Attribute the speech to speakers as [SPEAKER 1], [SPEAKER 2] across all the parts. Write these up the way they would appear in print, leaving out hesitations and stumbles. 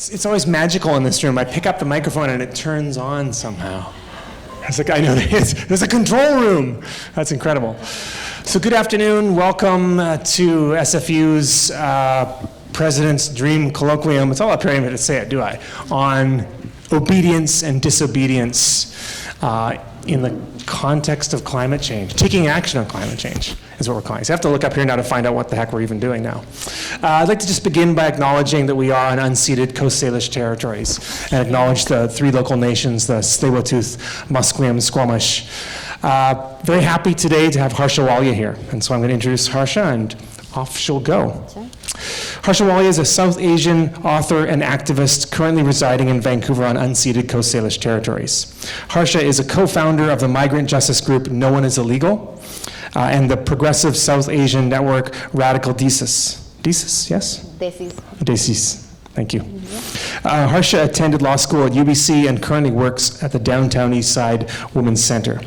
[SPEAKER 1] It's always magical in this room. I pick up the microphone and it turns on somehow. It's like, I know there's a control room. That's incredible. So good afternoon. Welcome to SFU's President's Dream Colloquium. It's all up here, I don't even have to say it, do I? On obedience and disobedience in the context of climate change. Taking action on climate change is what we're calling it. So I have to look up here now to find out what the heck we're even doing now. I'd like to just begin by acknowledging that we are on unceded Coast Salish territories and acknowledge the three local nations, the Tsleil-Waututh, Musqueam, Squamish. Very happy today to have Harsha Walia here. And so I'm going to introduce Harsha and off she'll go. Harsha Walia is a South Asian author and activist currently residing in Vancouver on unceded Coast Salish territories. Harsha is a co-founder of the migrant justice group No One Is Illegal and the progressive South Asian network Radical Desis. Desis, yes?
[SPEAKER 2] Desis.
[SPEAKER 1] Desis. Thank you. Harsha attended law school at UBC and currently works at the Downtown East Side Women's Center.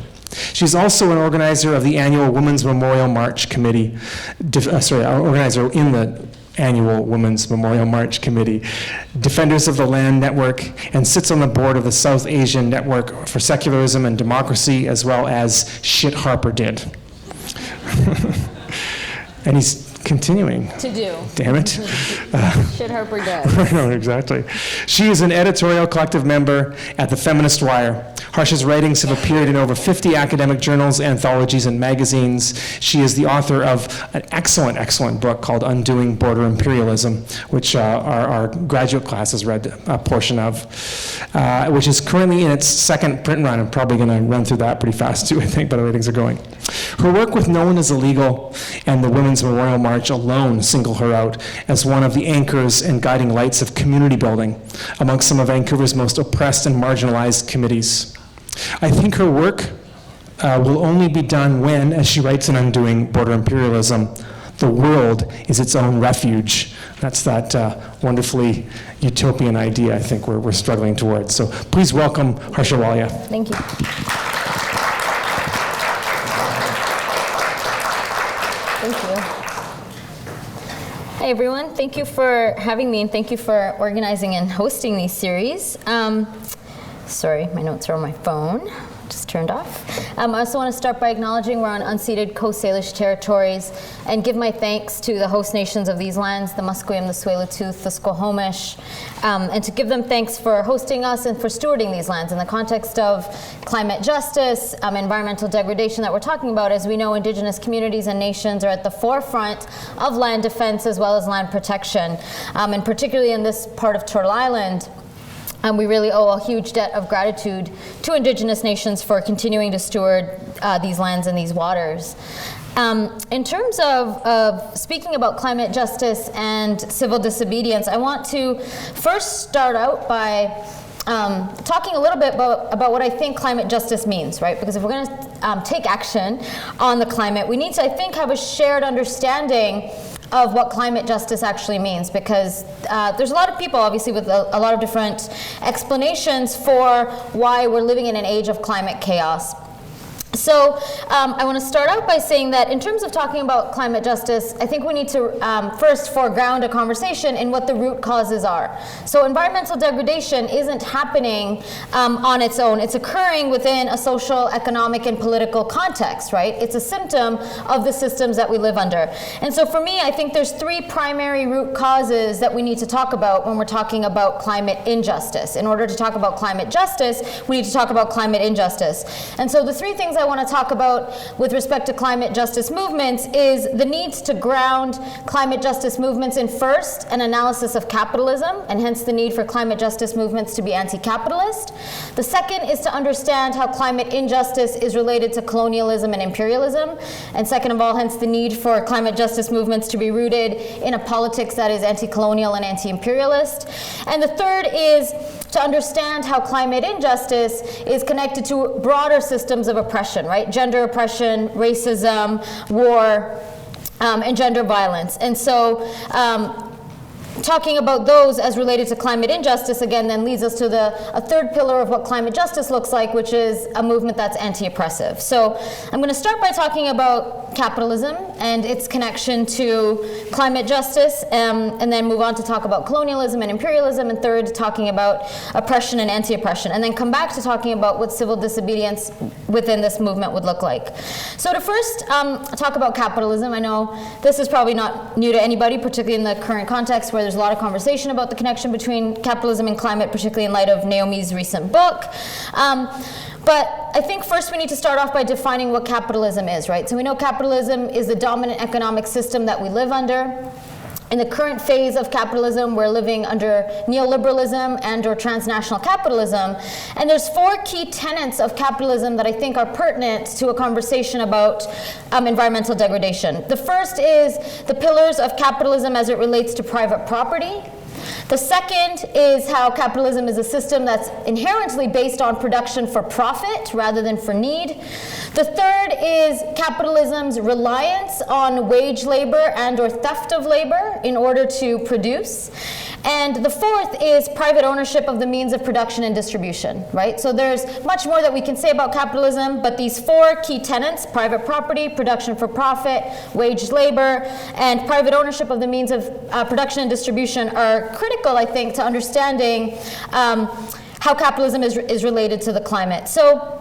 [SPEAKER 1] She's also an organizer of the annual Women's Memorial March Committee, organizer in the annual Women's Memorial March Committee, Defenders of the Land Network, and sits on the board of the South Asian Network for Secularism and Democracy, as well as Shit Harper Did. And he's continuing.
[SPEAKER 2] To do.
[SPEAKER 1] Damn it.
[SPEAKER 2] Shit Harper does.
[SPEAKER 1] No, exactly. She is an editorial collective member at the Feminist Wire. Harsha's writings have appeared in over 50 academic journals, anthologies, and magazines. She is the author of an excellent, excellent book called Undoing Border Imperialism, which our graduate class has read a portion of, which is currently in its second print run. I'm probably going to run through that pretty fast too, I think, by the way things are going. Her work with No One Is Illegal and the Women's Memorial March alone single her out as one of the anchors and guiding lights of community building amongst some of Vancouver's most oppressed and marginalized communities. I think her work will only be done when, as she writes in Undoing Border Imperialism, the world is its own refuge. That's that wonderfully utopian idea I think we're struggling towards. So please welcome Harsha Walia.
[SPEAKER 2] Thank you. Thank you. Hey everyone, thank you for having me and thank you for organizing and hosting these series. Sorry, my notes are on my phone. Just turned off. I also want to start by acknowledging we're on unceded Coast Salish territories and give my thanks to the host nations of these lands, the Musqueam, the Tsleil-Waututh, the Squamish, and to give them thanks for hosting us and for stewarding these lands in the context of climate justice, environmental degradation that we're talking about. As we know, Indigenous communities and nations are at the forefront of land defense as well as land protection, and particularly in this part of Turtle Island. We really owe a huge debt of gratitude to Indigenous nations for continuing to steward these lands and these waters. In terms of speaking about climate justice and civil disobedience, I want to first start out by talking a little bit about what I think climate justice means, right? Because if we're going to take action on the climate, we need to, I think, have a shared understanding of what climate justice actually means, because there's a lot of people, obviously, with a lot of different explanations for why we're living in an age of climate chaos. So I want to start out by saying that in terms of talking about climate justice, I think we need to first foreground a conversation in what the root causes are. So environmental degradation isn't happening on its own. It's occurring within a social, economic, and political context, right? It's a symptom of the systems that we live under. And so for me, I think there's three primary root causes that we need to talk about when we're talking about climate injustice. In order to talk about climate justice, we need to talk about climate injustice. And so the three things I want to talk about with respect to climate justice movements is the need to ground climate justice movements in first an analysis of capitalism, and hence the need for climate justice movements to be anti-capitalist. The second is to understand how climate injustice is related to colonialism and imperialism, and second of all, hence the need for climate justice movements to be rooted in a politics that is anti-colonial and anti-imperialist. And the third is to understand how climate injustice is connected to broader systems of oppression, right? Gender oppression, racism, war, and gender violence. And so talking about those as related to climate injustice, again, then leads us to a third pillar of what climate justice looks like, which is a movement that's anti-oppressive. So I'm going to start by talking about capitalism and its connection to climate justice, and then move on to talk about colonialism and imperialism, and third, talking about oppression and anti-oppression, and then come back to talking about what civil disobedience within this movement would look like. So to first talk about capitalism, I know this is probably not new to anybody, particularly in the current context where there's a lot of conversation about the connection between capitalism and climate, particularly in light of Naomi's recent book. But I think first we need to start off by defining what capitalism is, right? So we know capitalism is the dominant economic system that we live under. In the current phase of capitalism, we're living under neoliberalism and or transnational capitalism. And there's 4 key tenets of capitalism that I think are pertinent to a conversation about environmental degradation. The first is the pillars of capitalism as it relates to private property. The second is how capitalism is a system that's inherently based on production for profit rather than for need. The third is capitalism's reliance on wage labor and or theft of labor in order to produce. And the fourth is private ownership of the means of production and distribution, right? So there's much more that we can say about capitalism, but these 4 key tenets, private property, production for profit, wage labor, and private ownership of the means of production and distribution are critical, I think, to understanding how capitalism is related to the climate. So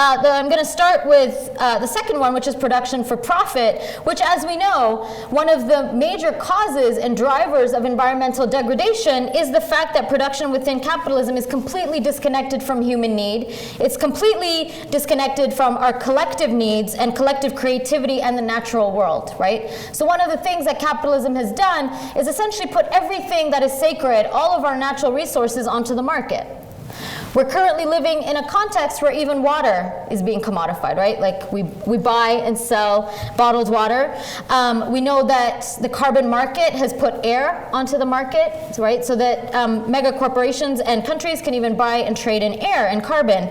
[SPEAKER 2] I'm going to start with the second one, which is production for profit, which, as we know, one of the major causes and drivers of environmental degradation is the fact that production within capitalism is completely disconnected from human need. It's completely disconnected from our collective needs and collective creativity and the natural world, right? So one of the things that capitalism has done is essentially put everything that is sacred, all of our natural resources, onto the market. We're currently living in a context where even water is being commodified, right? Like we buy and sell bottled water. We know that the carbon market has put air onto the market, right? So that mega corporations and countries can even buy and trade in air and carbon.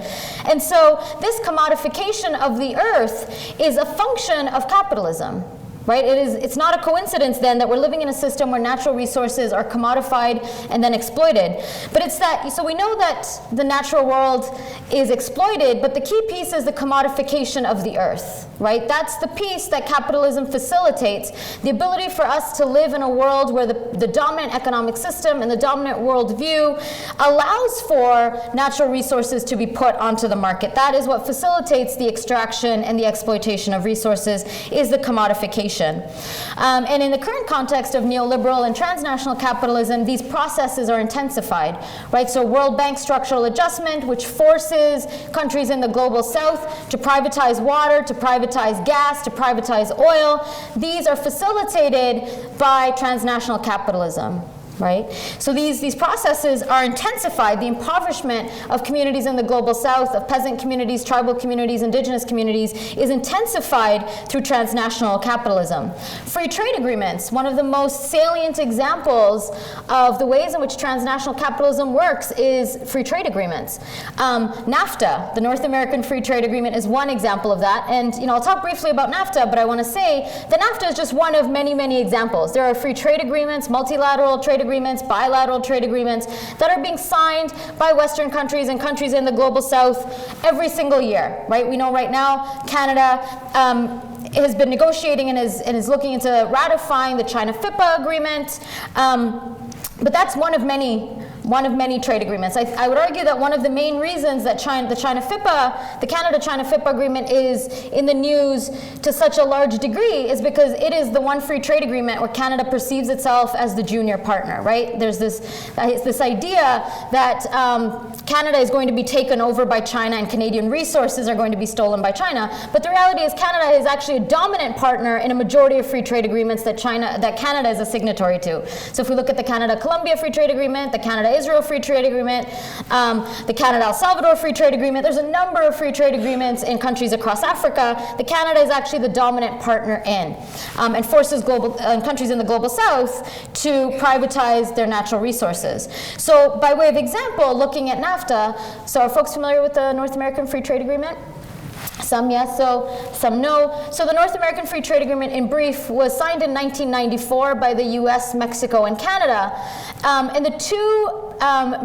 [SPEAKER 2] And so this commodification of the earth is a function of capitalism. Right? It's not a coincidence then that we're living in a system where natural resources are commodified and then exploited. But it's that, so we know that the natural world is exploited, but the key piece is the commodification of the earth, right? That's the piece that capitalism facilitates, the ability for us to live in a world where the dominant economic system and the dominant worldview allows for natural resources to be put onto the market. That is what facilitates the extraction and the exploitation of resources, is the commodification. And in the current context of neoliberal and transnational capitalism, these processes are intensified, right? So World Bank structural adjustment, which forces countries in the global south to privatize water, to privatize gas, to privatize oil. These are facilitated by transnational capitalism. Right? So these processes are intensified. The impoverishment of communities in the global south, of peasant communities, tribal communities, indigenous communities, is intensified through transnational capitalism. Free trade agreements, one of the most salient examples of the ways in which transnational capitalism works is free trade agreements. Nafta, the North American Free Trade Agreement, is one example of that. And I'll talk briefly about Nafta, but I want to say that Nafta is just one of many, many examples. There are free trade agreements, multilateral trade agreements, bilateral trade agreements that are being signed by Western countries and countries in the global south every single year, right? We know right now Canada has been negotiating and is looking into ratifying the China-FIPA agreement, but that's one of many trade agreements. I would argue that one of the main reasons that the Canada-China FIPA agreement is in the news to such a large degree is because it is the one free trade agreement where Canada perceives itself as the junior partner, right? There's this idea that Canada is going to be taken over by China and Canadian resources are going to be stolen by China. But the reality is Canada is actually a dominant partner in a majority of free trade agreements that Canada is a signatory to. So if we look at the Canada-Colombia Free Trade Agreement, the Canada-Israel Free Trade Agreement, the Canada-El Salvador Free Trade Agreement, there's a number of free trade agreements in countries across Africa that Canada is actually the dominant partner in, and forces countries in the global south to privatize their natural resources. So by way of example, looking at Nafta, so are folks familiar with the North American Free Trade Agreement? Some yes, some no. So the North American Free Trade Agreement, in brief, was signed in 1994 by the US, Mexico, and Canada. And the two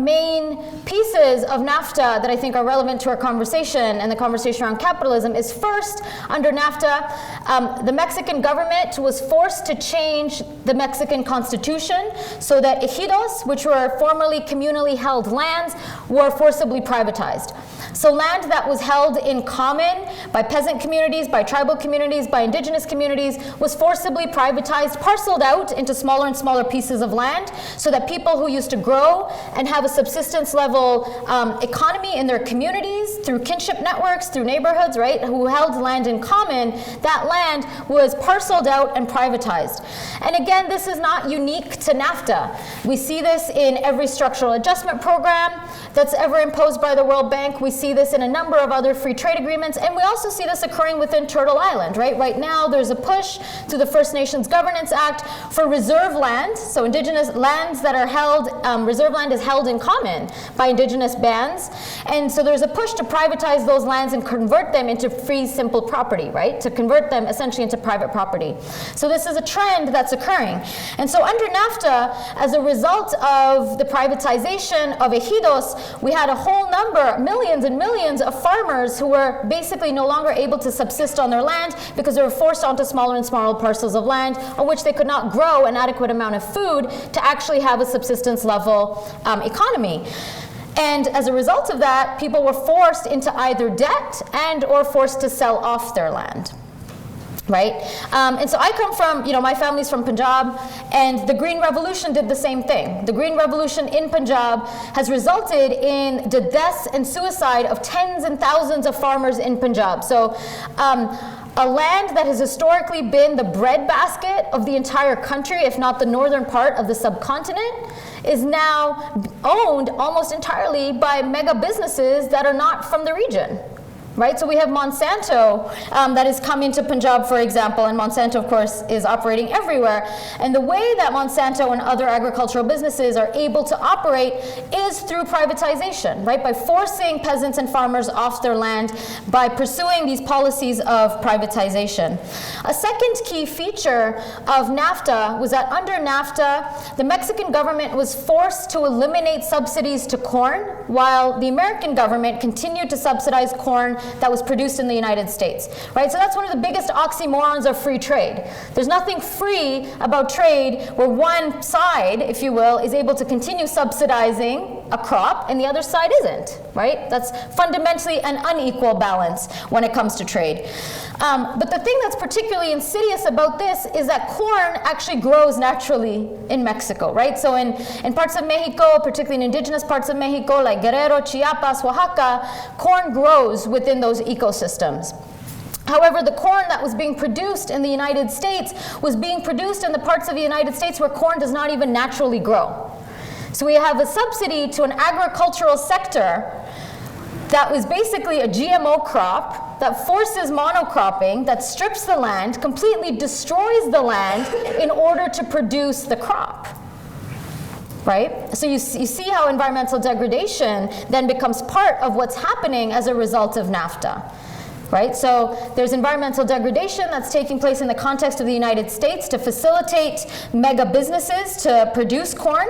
[SPEAKER 2] main pieces of NAFTA that I think are relevant to our conversation and the conversation around capitalism is, first, under NAFTA, the Mexican government was forced to change the Mexican constitution so that ejidos, which were formerly communally held lands, were forcibly privatized. So land that was held in common by peasant communities, by tribal communities, by indigenous communities, was forcibly privatized, parceled out into smaller and smaller pieces of land, so that people who used to grow and have a subsistence level economy in their communities, through kinship networks, through neighborhoods, right, who held land in common, that land was parceled out and privatized. And again, this is not unique to NAFTA. We see this in every structural adjustment program that's ever imposed by the World Bank. We see this in a number of other free trade agreements, and we also see this occurring within Turtle Island, right? Right now, there's a push through the First Nations Governance Act for reserve land, so indigenous lands that are held, reserve land is held in common by indigenous bands, and so there's a push to privatize those lands and convert them into free, simple property, right? To convert them essentially into private property. So this is a trend that's occurring. And so under NAFTA, as a result of the privatization of ejidos, we had a whole number, millions and millions of farmers who were basically no longer able to subsist on their land because they were forced onto smaller and smaller parcels of land on which they could not grow an adequate amount of food to actually have a subsistence level economy. And as a result of that, people were forced into either debt and or forced to sell off their land. Right? And so I come from, my family's from Punjab, and the Green Revolution did the same thing. The Green Revolution in Punjab has resulted in the deaths and suicide of tens and thousands of farmers in Punjab. So a land that has historically been the breadbasket of the entire country, if not the northern part of the subcontinent, is now owned almost entirely by mega businesses that are not from the region. Right, so we have Monsanto that has come into Punjab, for example, and Monsanto, of course, is operating everywhere. And the way that Monsanto and other agricultural businesses are able to operate is through privatization, right? By forcing peasants and farmers off their land, by pursuing these policies of privatization. A second key feature of NAFTA was that under NAFTA, the Mexican government was forced to eliminate subsidies to corn, while the American government continued to subsidize corn that was produced in the United States, right? So that's one of the biggest oxymorons of free trade. There's nothing free about trade where one side, if you will, is able to continue subsidizing a crop and the other side isn't, right? That's fundamentally an unequal balance when it comes to trade. But the thing that's particularly insidious about this is that corn actually grows naturally in Mexico, right? So in parts of Mexico, particularly in indigenous parts of Mexico, like Guerrero, Chiapas, Oaxaca, corn grows within those ecosystems. However, the corn that was being produced in the United States was being produced in the parts of the United States where corn does not even naturally grow. So we have a subsidy to an agricultural sector that was basically a GMO crop that forces monocropping, that strips the land, completely destroys the land in order to produce the crop. Right? So you see how environmental degradation then becomes part of what's happening as a result of NAFTA. Right? So there's environmental degradation that's taking place in the context of the United States to facilitate mega businesses to produce corn,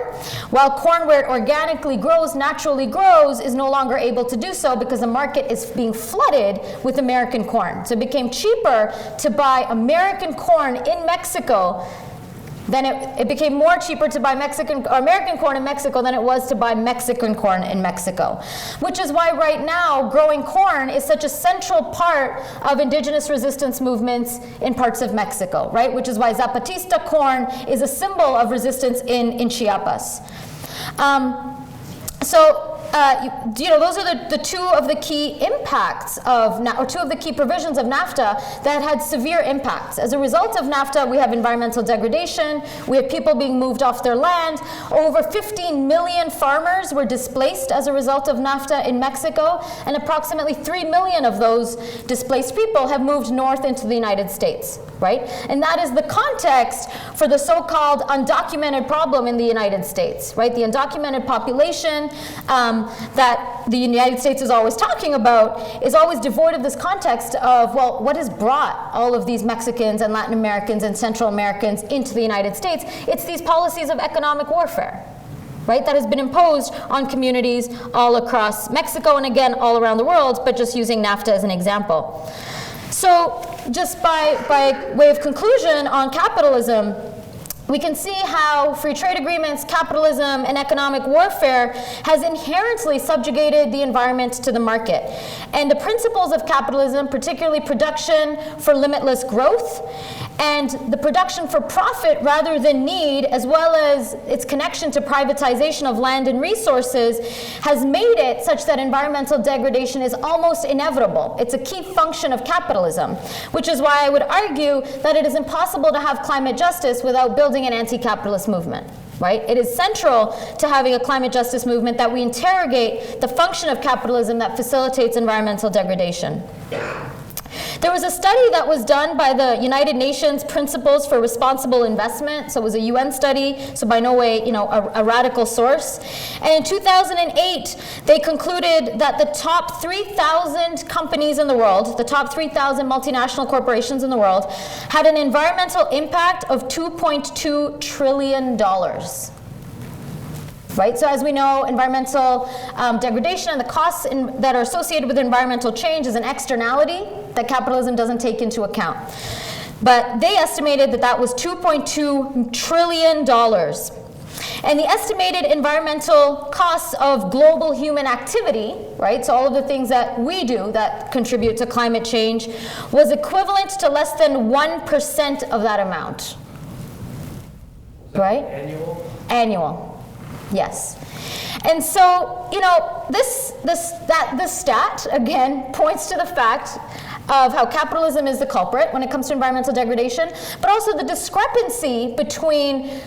[SPEAKER 2] while corn where it organically grows, naturally grows, is no longer able to do so because the market is being flooded with American corn. So it became cheaper to buy American corn in Mexico. Then it became more cheaper to buy American corn in Mexico than it was to buy Mexican corn in Mexico. Which is why right now growing corn is such a central part of indigenous resistance movements in parts of Mexico, right? Which is why Zapatista corn is a symbol of resistance in Chiapas. Those are the two of the key impacts or two of the key provisions of NAFTA that had severe impacts. As a result of NAFTA, we have environmental degradation, we have people being moved off their land. Over 15 million farmers were displaced as a result of NAFTA in Mexico, and approximately 3 million of those displaced people have moved north into the United States, right? And that is the context for the so-called undocumented problem in the United States, right? The undocumented population that the United States is always talking about is always devoid of this context of, well, what has brought all of these Mexicans and Latin Americans and Central Americans into the United States? It's these policies of economic warfare, right, that has been imposed on communities all across Mexico and again all around the world, but just using NAFTA as an example. So just by way of conclusion on capitalism, we can see how free trade agreements, capitalism, and economic warfare has inherently subjugated the environment to the market. And the principles of capitalism, particularly production for limitless growth, and the production for profit rather than need, as well as its connection to privatization of land and resources, has made it such that environmental degradation is almost inevitable. It's a key function of capitalism, which is why I would argue that it is impossible to have climate justice without building an anti-capitalist movement. Right? It is central to having a climate justice movement that we interrogate the function of capitalism that facilitates environmental degradation. There was a study that was done by the United Nations Principles for Responsible Investment, so it was a UN study, so by no way, a radical source. And in 2008, they concluded that the top 3,000 companies in the world, the top 3,000 multinational corporations in the world, had an environmental impact of $2.2 trillion. Right? So as we know, environmental degradation and the costs that are associated with environmental change is an externality that capitalism doesn't take into account. But they estimated that that was $2.2 trillion. And the estimated environmental costs of global human activity, right, so all of the things that we do that contribute to climate change, was equivalent to less than 1% of that amount. Right? Annual. Yes. And so, this stat, again, points to the fact of how capitalism is the culprit when it comes to environmental degradation, but also the discrepancy between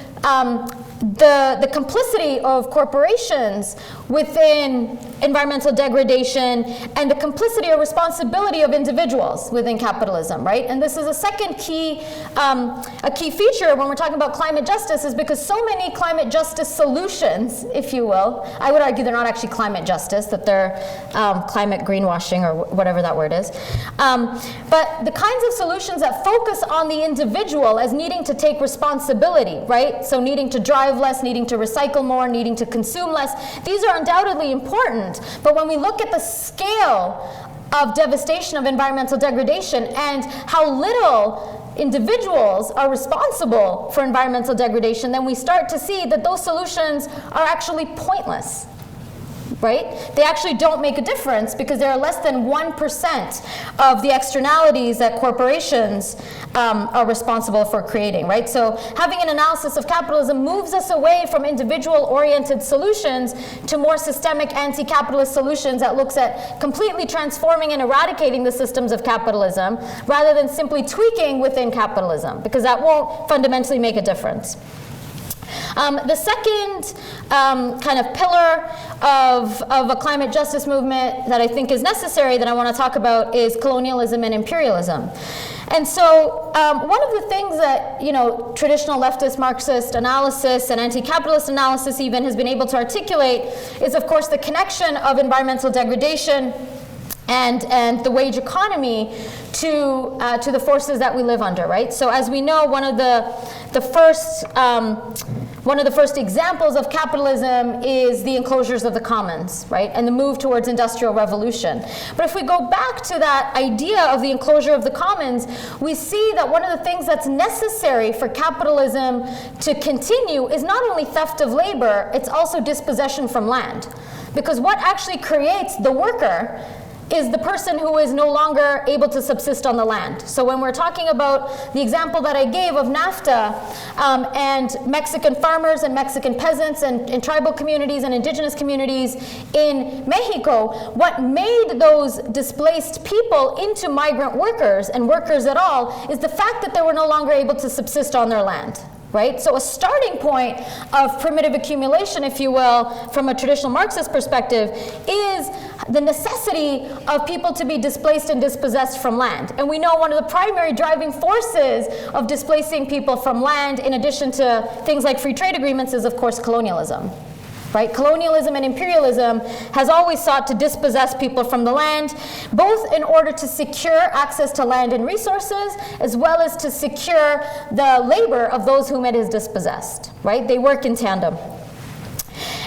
[SPEAKER 2] the complicity of corporations within environmental degradation and the complicity or responsibility of individuals within capitalism, right? And this is a second key, a key feature when we're talking about climate justice, is because so many climate justice solutions, if you will, I would argue they're not actually climate justice, that they're climate greenwashing or whatever that word is. But the kinds of solutions that focus on the individual as needing to take responsibility, right? So needing to drive less, needing to recycle more, needing to consume less, these are undoubtedly important. But when we look at the scale of devastation of environmental degradation and how little individuals are responsible for environmental degradation, then we start to see that those solutions are actually pointless. Right? They actually don't make a difference because they are less than 1% of the externalities that corporations are responsible for creating, right? So having an analysis of capitalism moves us away from individual-oriented solutions to more systemic anti-capitalist solutions that looks at completely transforming and eradicating the systems of capitalism rather than simply tweaking within capitalism, because that won't fundamentally make a difference. The second kind of pillar of a climate justice movement that I think is necessary that I want to talk about is colonialism and imperialism. And so one of the things that traditional leftist Marxist analysis and anti-capitalist analysis even has been able to articulate is, of course, the connection of environmental degradation and the wage economy to the forces that we live under, right? So as we know, one of the first examples of capitalism is the enclosures of the commons, right? And the move towards industrial revolution. But if we go back to that idea of the enclosure of the commons, we see that one of the things that's necessary for capitalism to continue is not only theft of labor, it's also dispossession from land. Because what actually creates the worker is the person who is no longer able to subsist on the land. So when we're talking about the example that I gave of NAFTA and Mexican farmers and Mexican peasants and tribal communities and indigenous communities in Mexico, what made those displaced people into migrant workers and workers at all is the fact that they were no longer able to subsist on their land. Right? So a starting point of primitive accumulation, if you will, from a traditional Marxist perspective, is the necessity of people to be displaced and dispossessed from land. And we know one of the primary driving forces of displacing people from land, in addition to things like free trade agreements, is of course colonialism. right? Colonialism and imperialism has always sought to dispossess people from the land, both in order to secure access to land and resources, as well as to secure the labor of those whom it has dispossessed, right? They work in tandem.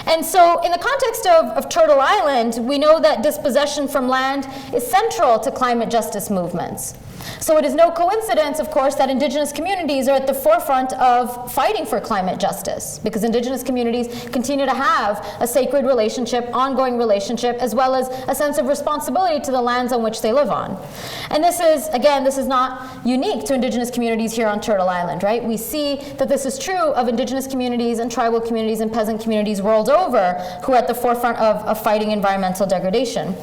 [SPEAKER 2] And so in the context of Turtle Island, we know that dispossession from land is central to climate justice movements. So it is no coincidence, of course, that Indigenous communities are at the forefront of fighting for climate justice, because Indigenous communities continue to have a sacred relationship, ongoing relationship, as well as a sense of responsibility to the lands on which they live on. And this is, again, this is not unique to Indigenous communities here on Turtle Island, right? We see that this is true of Indigenous communities and tribal communities and peasant communities world over who are at the forefront of fighting environmental degradation.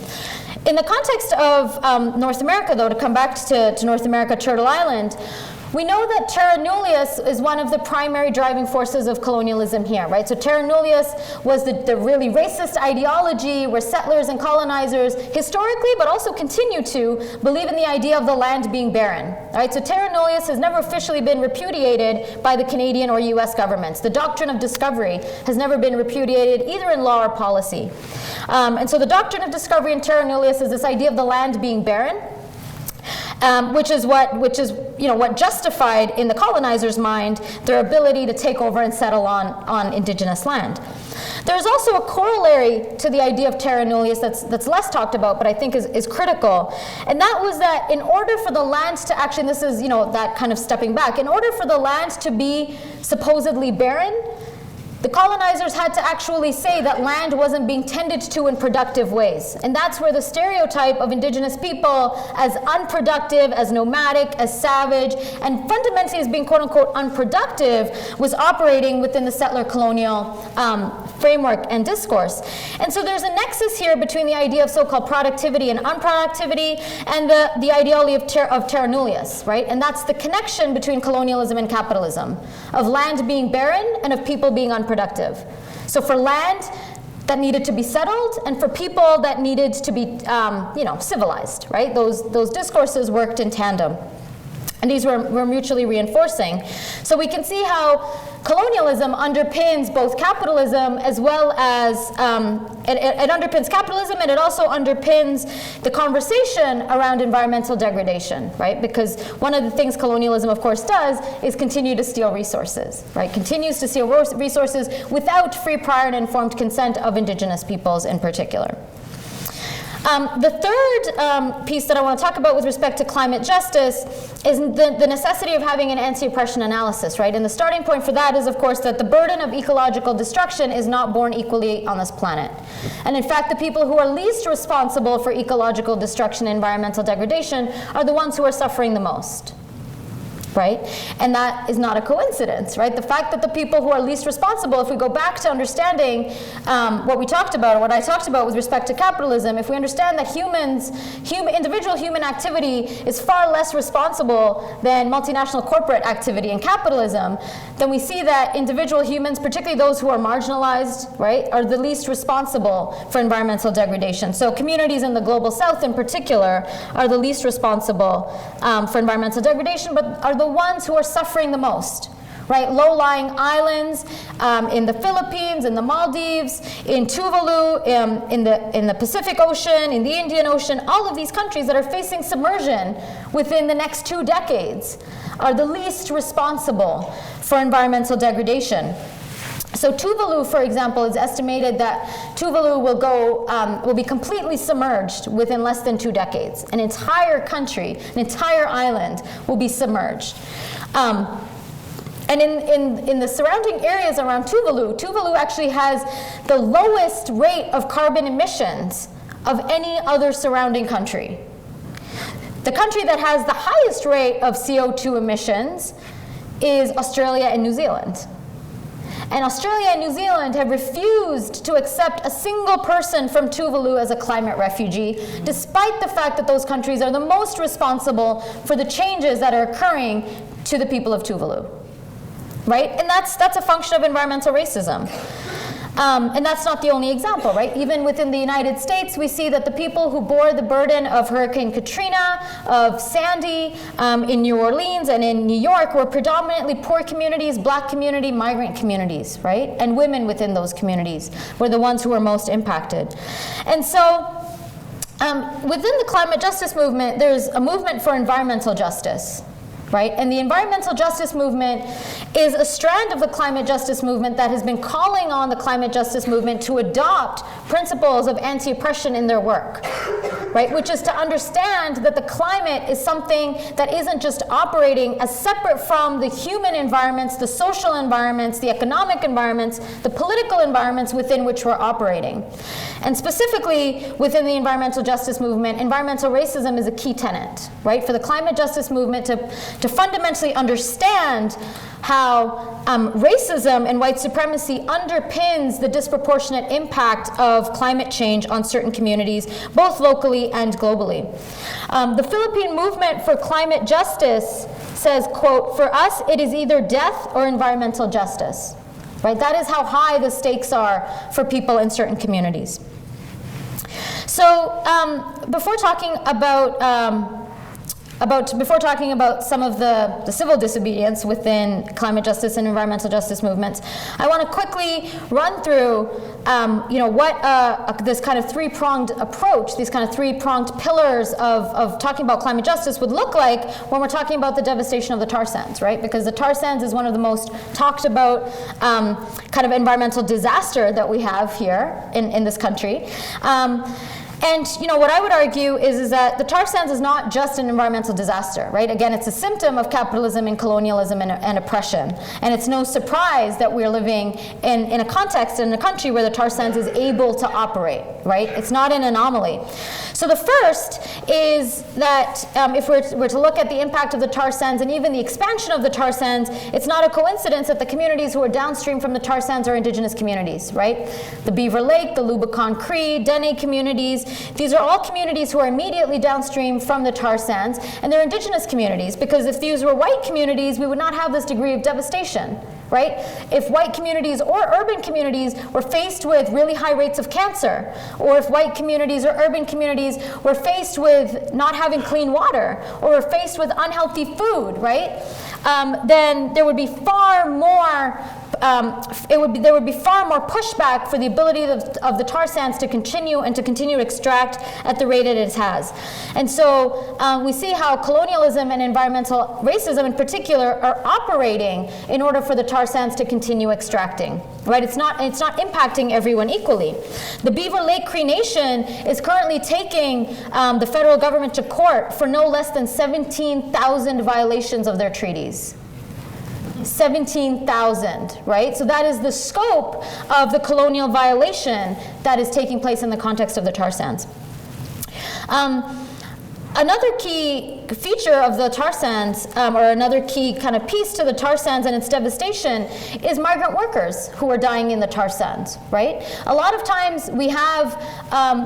[SPEAKER 2] In the context of North America, though, to come back to North America, Turtle Island, we know that terra nullius is one of the primary driving forces of colonialism here, right? So terra nullius was the really racist ideology where settlers and colonizers historically, but also continue to, believe in the idea of the land being barren, right? So terra nullius has never officially been repudiated by the Canadian or US governments. The doctrine of discovery has never been repudiated either in law or policy. And so the doctrine of discovery in terra nullius is this idea of the land being barren, which is what justified in the colonizer's mind their ability to take over and settle on indigenous land. There's also a corollary to the idea of terra nullius that's less talked about, but I think is critical, and that was that in order for the land to actually, and this is that kind of stepping back, in order for the land to be supposedly barren, the colonizers had to actually say that land wasn't being tended to in productive ways. And that's where the stereotype of Indigenous people as unproductive, as nomadic, as savage, and fundamentally as being quote-unquote unproductive was operating within the settler colonial framework and discourse. And so there's a nexus here between the idea of so-called productivity and unproductivity and the ideology of terra nullius, right? And that's the connection between colonialism and capitalism, of land being barren and of people being unproductive. So for land that needed to be settled and for people that needed to be civilized, right? Those discourses worked in tandem. And these were mutually reinforcing. So we can see how colonialism underpins both capitalism as well as, it underpins capitalism and it also underpins the conversation around environmental degradation, right? Because one of the things colonialism, of course, does is continue to steal resources, right? Continues to steal resources without free, prior, and informed consent of Indigenous peoples in particular. The third piece that I want to talk about with respect to climate justice is the necessity of having an anti-oppression analysis, right? And the starting point for that is, of course, that the burden of ecological destruction is not borne equally on this planet. And in fact, the people who are least responsible for ecological destruction and environmental degradation are the ones who are suffering the most. Right? And that is not a coincidence, right? The fact that the people who are least responsible, if we go back to understanding what we talked about, or what I talked about with respect to capitalism, if we understand that individual human activity is far less responsible than multinational corporate activity in capitalism, then we see that individual humans, particularly those who are marginalized, right, are the least responsible for environmental degradation. So communities in the global south in particular are the least responsible for environmental degradation, but are the ones who are suffering the most, right? Low-lying islands in the Philippines, in the Maldives, in Tuvalu, in the Pacific Ocean, in the Indian Ocean, all of these countries that are facing submersion within the next 2 decades are the least responsible for environmental degradation. So Tuvalu, for example, it's estimated that Tuvalu will be completely submerged within less than 2 decades. An entire country, an entire island will be submerged. And in the surrounding areas around Tuvalu actually has the lowest rate of carbon emissions of any other surrounding country. The country that has the highest rate of CO2 emissions is Australia and New Zealand. And Australia and New Zealand have refused to accept a single person from Tuvalu as a climate refugee, despite the fact that those countries are the most responsible for the changes that are occurring to the people of Tuvalu, right? And that's a function of environmental racism. And that's not the only example, right? Even within the United States, we see that the people who bore the burden of Hurricane Katrina, of Sandy, in New Orleans and in New York were predominantly poor communities, black community, migrant communities, right? And women within those communities were the ones who were most impacted. And so, within the climate justice movement, there's a movement for environmental justice, right? And the environmental justice movement is a strand of the climate justice movement that has been calling on the climate justice movement to adopt principles of anti-oppression in their work, right? Which is to understand that the climate is something that isn't just operating as separate from the human environments, the social environments, the economic environments, the political environments within which we're operating. And specifically within the environmental justice movement, environmental racism is a key tenet, right? For the climate justice movement to fundamentally understand how racism and white supremacy underpins the disproportionate impact of climate change on certain communities, both locally and globally. The Philippine movement for climate justice says, quote, "For us, it is either death or environmental justice." Right? That is how high the stakes are for people in certain communities. So before talking about some of the civil disobedience within climate justice and environmental justice movements, I want to quickly run through what this kind of three-pronged approach, these kind of three-pronged pillars of talking about climate justice would look like when we're talking about the devastation of the tar sands, right? Because the tar sands is one of the most talked about kind of environmental disaster that we have here in this country. And what I would argue is that the tar sands is not just an environmental disaster, right? Again, it's a symptom of capitalism and colonialism and oppression. And it's no surprise that we're living in a context, in a country where the tar sands is able to operate, right? It's not an anomaly. So the first is that if we're to look at the impact of the tar sands and even the expansion of the tar sands, it's not a coincidence that the communities who are downstream from the tar sands are indigenous communities, right? The Beaver Lake, the Lubicon Cree, Dene communities, these are all communities who are immediately downstream from the tar sands, and they're indigenous communities, because if these were white communities, we would not have this degree of devastation, right? If white communities or urban communities were faced with really high rates of cancer, or if white communities or urban communities were faced with not having clean water, or were faced with unhealthy food, right? Then there would be far more there would be far more pushback for the ability of the tar sands to continue to extract at the rate it has. And so we see how colonialism and environmental racism in particular are operating in order for the tar sands to continue extracting, right? It's not impacting everyone equally. The Beaver Lake Cree Nation is currently taking the federal government to court for no less than 17,000 violations of their treaties. 17,000, right? So that is the scope of the colonial violation that is taking place in the context of the tar sands. Another key feature of the tar sands, or another key kind of piece to the tar sands and its devastation, is migrant workers who are dying in the tar sands, right? A lot of times we have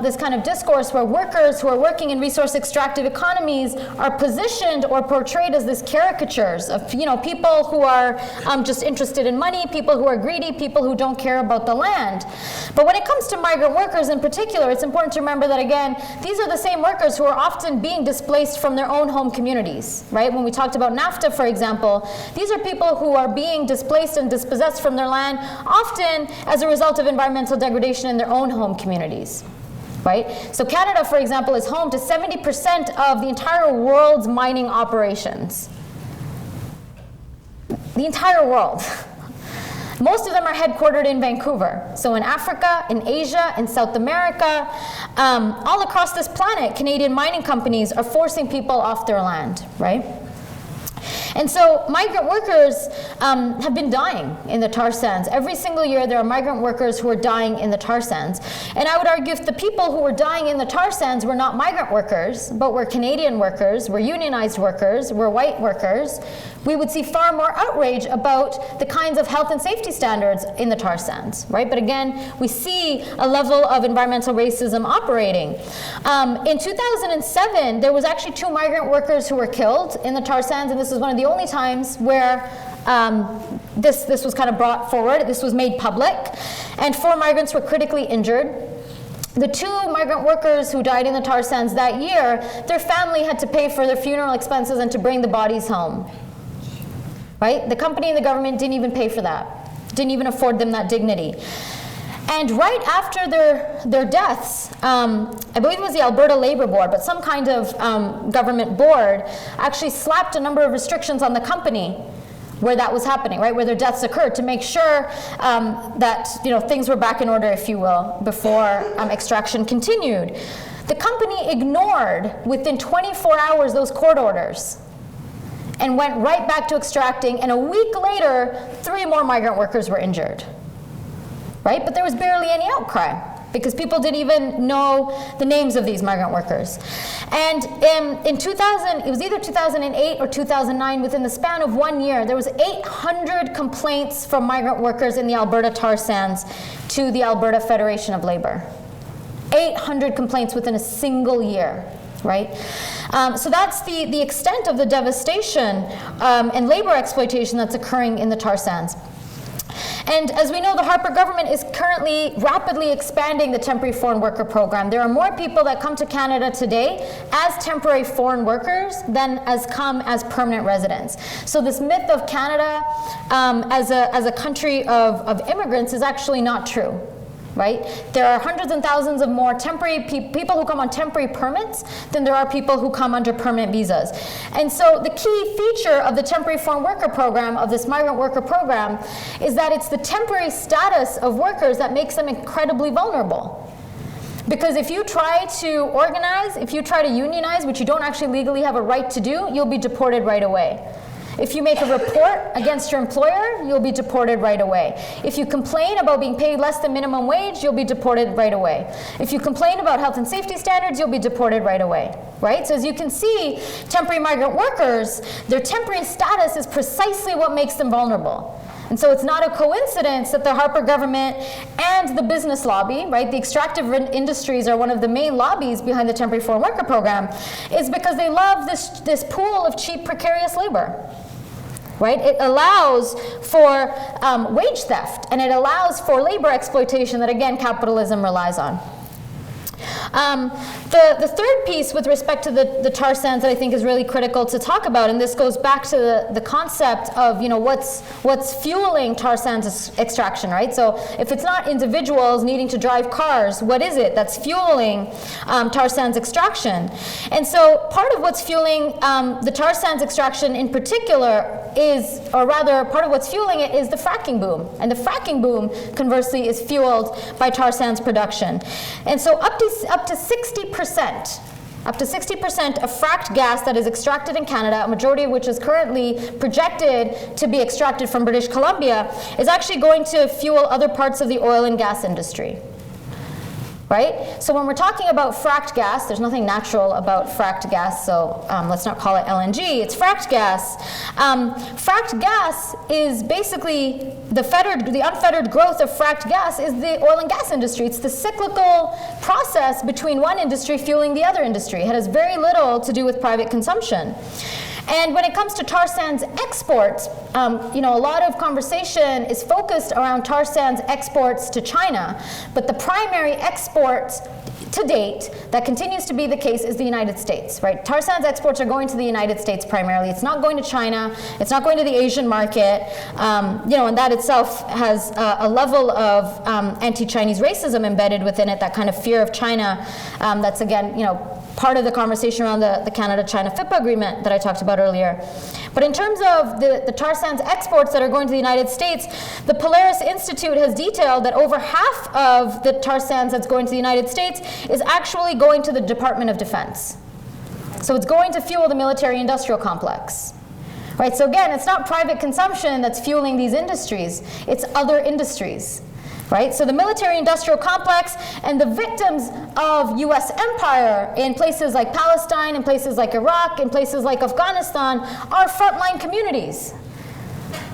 [SPEAKER 2] this kind of discourse where workers who are working in resource extractive economies are positioned or portrayed as these caricatures of people who are just interested in money, people who are greedy, people who don't care about the land. But when it comes to migrant workers in particular, it's important to remember that, again, these are the same workers who are often being displaced from their own home communities, right? When we talked about Nafta, for example, these are people who are being displaced and dispossessed from their land, often as a result of environmental degradation in their own home communities, right? So Canada, for example, is home to 70% of the entire world's mining operations. The entire world. Most of them are headquartered in Vancouver. So in Africa, in Asia, in South America, all across this planet, Canadian mining companies are forcing people off their land, right? And so migrant workers have been dying in the tar sands. Every single year there are migrant workers who are dying in the tar sands. And I would argue if the people who were dying in the tar sands were not migrant workers, but were Canadian workers, were unionized workers, were white workers, we would see far more outrage about the kinds of health and safety standards in the tar sands, right? But again, we see a level of environmental racism operating. In 2007, there was actually 2 migrant workers who were killed in the tar sands, and this is one of the only times where this was kind of brought forward. This was made public, and 4 migrants were critically injured. The 2 migrant workers who died in the tar sands that year, their family had to pay for their funeral expenses and to bring the bodies home. Right? The company and the government didn't even pay for that, didn't even afford them that dignity. And right after their deaths, I believe it was the Alberta Labour Board, but some kind of government board actually slapped a number of restrictions on the company where that was happening, right, where their deaths occurred, to make sure that things were back in order, if you will, before extraction continued. The company ignored, within 24 hours, those court orders and went right back to extracting, and a week later, 3 more migrant workers were injured. Right? But there was barely any outcry because people didn't even know the names of these migrant workers. And in 2000, it was either 2008 or 2009, within the span of 1 year, there was 800 complaints from migrant workers in the Alberta tar sands to the Alberta Federation of Labor. 800 complaints within a single year. Right? So that's the extent of the devastation and labor exploitation that's occurring in the tar sands. And as we know, the Harper government is currently rapidly expanding the temporary foreign worker program. There are more people that come to Canada today as temporary foreign workers than come as permanent residents. So this myth of Canada as a country of immigrants is actually not true. Right? There are hundreds and thousands of more temporary people who come on temporary permits than there are people who come under permanent visas. And so the key feature of the temporary foreign worker program, of this migrant worker program, is that it's the temporary status of workers that makes them incredibly vulnerable. Because if you try to organize, if you try to unionize, which you don't actually legally have a right to do, you'll be deported right away. If you make a report against your employer, you'll be deported right away. If you complain about being paid less than minimum wage, you'll be deported right away. If you complain about health and safety standards, you'll be deported right away. Right? So as you can see, temporary migrant workers, their temporary status is precisely what makes them vulnerable. And so it's not a coincidence that the Harper government and the business lobby, right, the extractive industries are one of the main lobbies behind the temporary foreign worker program, is because they love this pool of cheap, precarious labor. Right? It allows for wage theft, and it allows for labor exploitation that, again, capitalism relies on. The third piece with respect to the tar sands that I think is really critical to talk about, and this goes back to the concept of what's fueling tar sands extraction, right? So if it's not individuals needing to drive cars, what is it that's fueling tar sands extraction? And so part of what's fueling the tar sands extraction in particular is, or rather part of what's fueling it is the fracking boom. And the fracking boom, conversely, is fueled by tar sands production. And so up to 60% of fracked gas that is extracted in Canada, a majority of which is currently projected to be extracted from British Columbia, is actually going to fuel other parts of the oil and gas industry. Right? So when we're talking about fracked gas, there's nothing natural about fracked gas, so let's not call it LNG, it's fracked gas. Fracked gas is basically the unfettered growth of fracked gas is the oil and gas industry. It's the cyclical process between one industry fueling the other industry. It has very little to do with private consumption. And when it comes to tar sands exports, a lot of conversation is focused around tar sands exports to China, but the primary export to date that continues to be the case is the United States, right? Tar sands exports are going to the United States primarily. It's not going to China. It's not going to the Asian market. And that itself has a level of anti-Chinese racism embedded within it, that kind of fear of China that's, again, part of the conversation around the Canada-China FIPA agreement that I talked about earlier. But in terms of the tar sands exports that are going to the United States, the Polaris Institute has detailed that over half of the tar sands that's going to the United States is actually going to the Department of Defense. So it's going to fuel the military-industrial complex. Right? So again, it's not private consumption that's fueling these industries, it's other industries. Right? So the military-industrial complex and the victims of US empire in places like Palestine, in places like Iraq, in places like Afghanistan are frontline communities.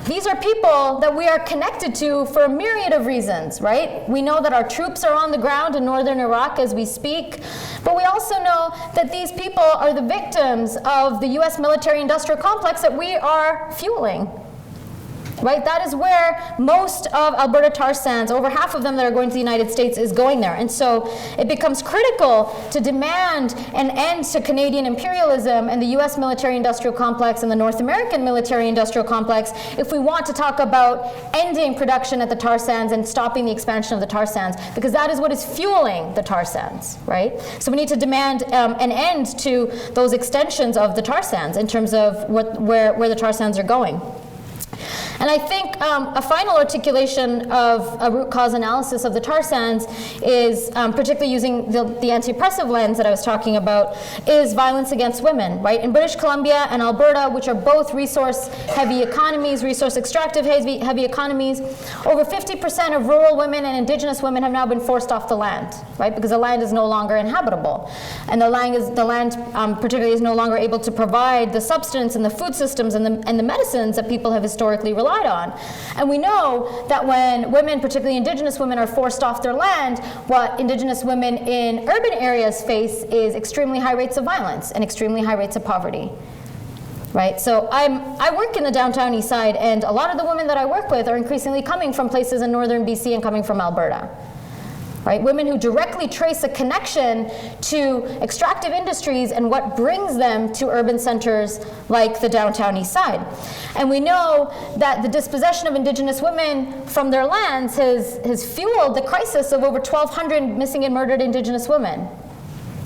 [SPEAKER 2] These are people that we are connected to for a myriad of reasons, right? We know that our troops are on the ground in northern Iraq as we speak, but we also know that these people are the victims of the US military-industrial complex that we are fueling. right? That is where most of Alberta tar sands, over half of them that are going to the United States, is going there. And so it becomes critical to demand an end to Canadian imperialism and the US military-industrial complex and the North American military-industrial complex if we want to talk about ending production at the tar sands and stopping the expansion of the tar sands, because that is what is fueling the tar sands, right? So we need to demand an end to those extensions of the tar sands in terms of where the tar sands are going. And I think a final articulation of a root cause analysis of the tar sands is, particularly using the anti-oppressive lens that I was talking about, is violence against women, right? In British Columbia and Alberta, which are both resource-heavy economies, resource-extractive heavy economies, over 50% of rural women and Indigenous women have now been forced off the land, right? Because the land is no longer inhabitable. And the land particularly is no longer able to provide the substance and the food systems and the medicines that people have historically relied on. And we know that when women, particularly Indigenous women, are forced off their land, what Indigenous women in urban areas face is extremely high rates of violence and extremely high rates of poverty. Right? So I work in the downtown east side, and a lot of the women that I work with are increasingly coming from places in northern BC and coming from Alberta. Right? Women who directly trace a connection to extractive industries and what brings them to urban centers like the downtown east side. And we know that the dispossession of Indigenous women from their lands has fueled the crisis of over 1,200 missing and murdered Indigenous women.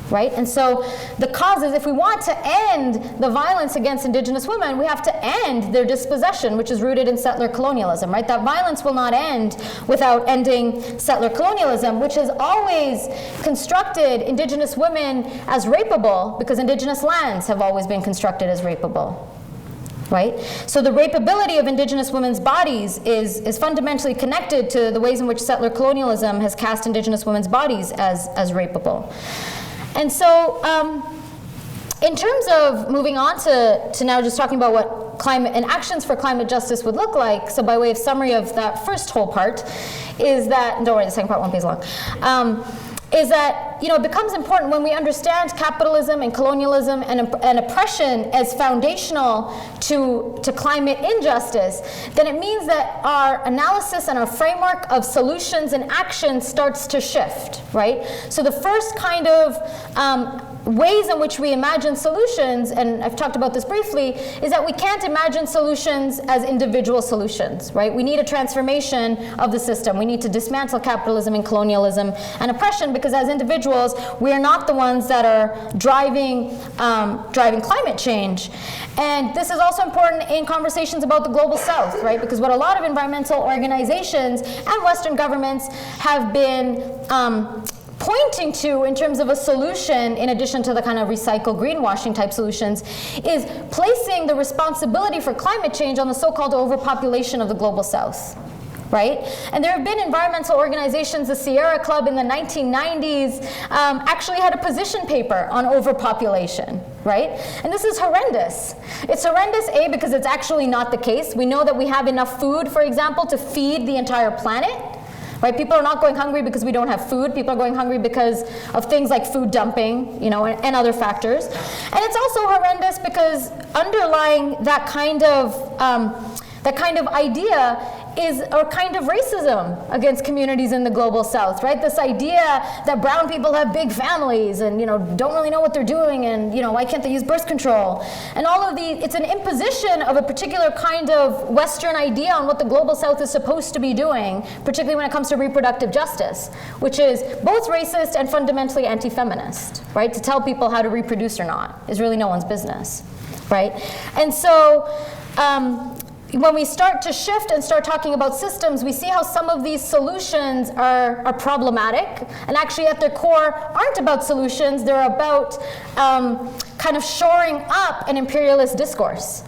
[SPEAKER 2] Right? And so the causes, if we want to end the violence against Indigenous women, we have to end their dispossession, which is rooted in settler colonialism, right? That violence will not end without ending settler colonialism, which has always constructed Indigenous women as rapeable, because Indigenous lands have always been constructed as rapeable. Right? So the rapeability of Indigenous women's bodies is fundamentally connected to the ways in which settler colonialism has cast Indigenous women's bodies as rapeable. And so in terms of moving on to now just talking about what climate and actions for climate justice would look like, so by way of summary of that first whole part, is that, don't worry, the second part won't be as long, is that, you know, it becomes important when we understand capitalism and colonialism and oppression as foundational to climate injustice, then it means that our analysis and our framework of solutions and action starts to shift, right? So the first kind of ways in which we imagine solutions, and I've talked about this briefly, is that we can't imagine solutions as individual solutions, right? We need a transformation of the system. We need to dismantle capitalism and colonialism and oppression, because as individuals, we are not the ones that are driving climate change. And this is also important in conversations about the global south, right? Because what a lot of environmental organizations and Western governments have been pointing to in terms of a solution, in addition to the kind of recycle greenwashing type solutions, is placing the responsibility for climate change on the so-called overpopulation of the global south. Right? And there have been environmental organizations, the Sierra Club in the 1990s actually had a position paper on overpopulation, right? And this is horrendous. It's horrendous, A, because it's actually not the case. We know that we have enough food, for example, to feed the entire planet. Right? People are not going hungry because we don't have food. People are going hungry because of things like food dumping, you know, and other factors. And it's also horrendous because underlying that kind of idea is a kind of racism against communities in the global south, right? This idea that brown people have big families and, you know, don't really know what they're doing, and, you know, why can't they use birth control? And all of it's an imposition of a particular kind of Western idea on what the global south is supposed to be doing, particularly when it comes to reproductive justice, which is both racist and fundamentally anti-feminist, right? To tell people how to reproduce or not is really no one's business, right? And so, when we start to shift and start talking about systems, we see how some of these solutions are problematic, and actually at their core aren't about solutions, they're about kind of shoring up an imperialist discourse,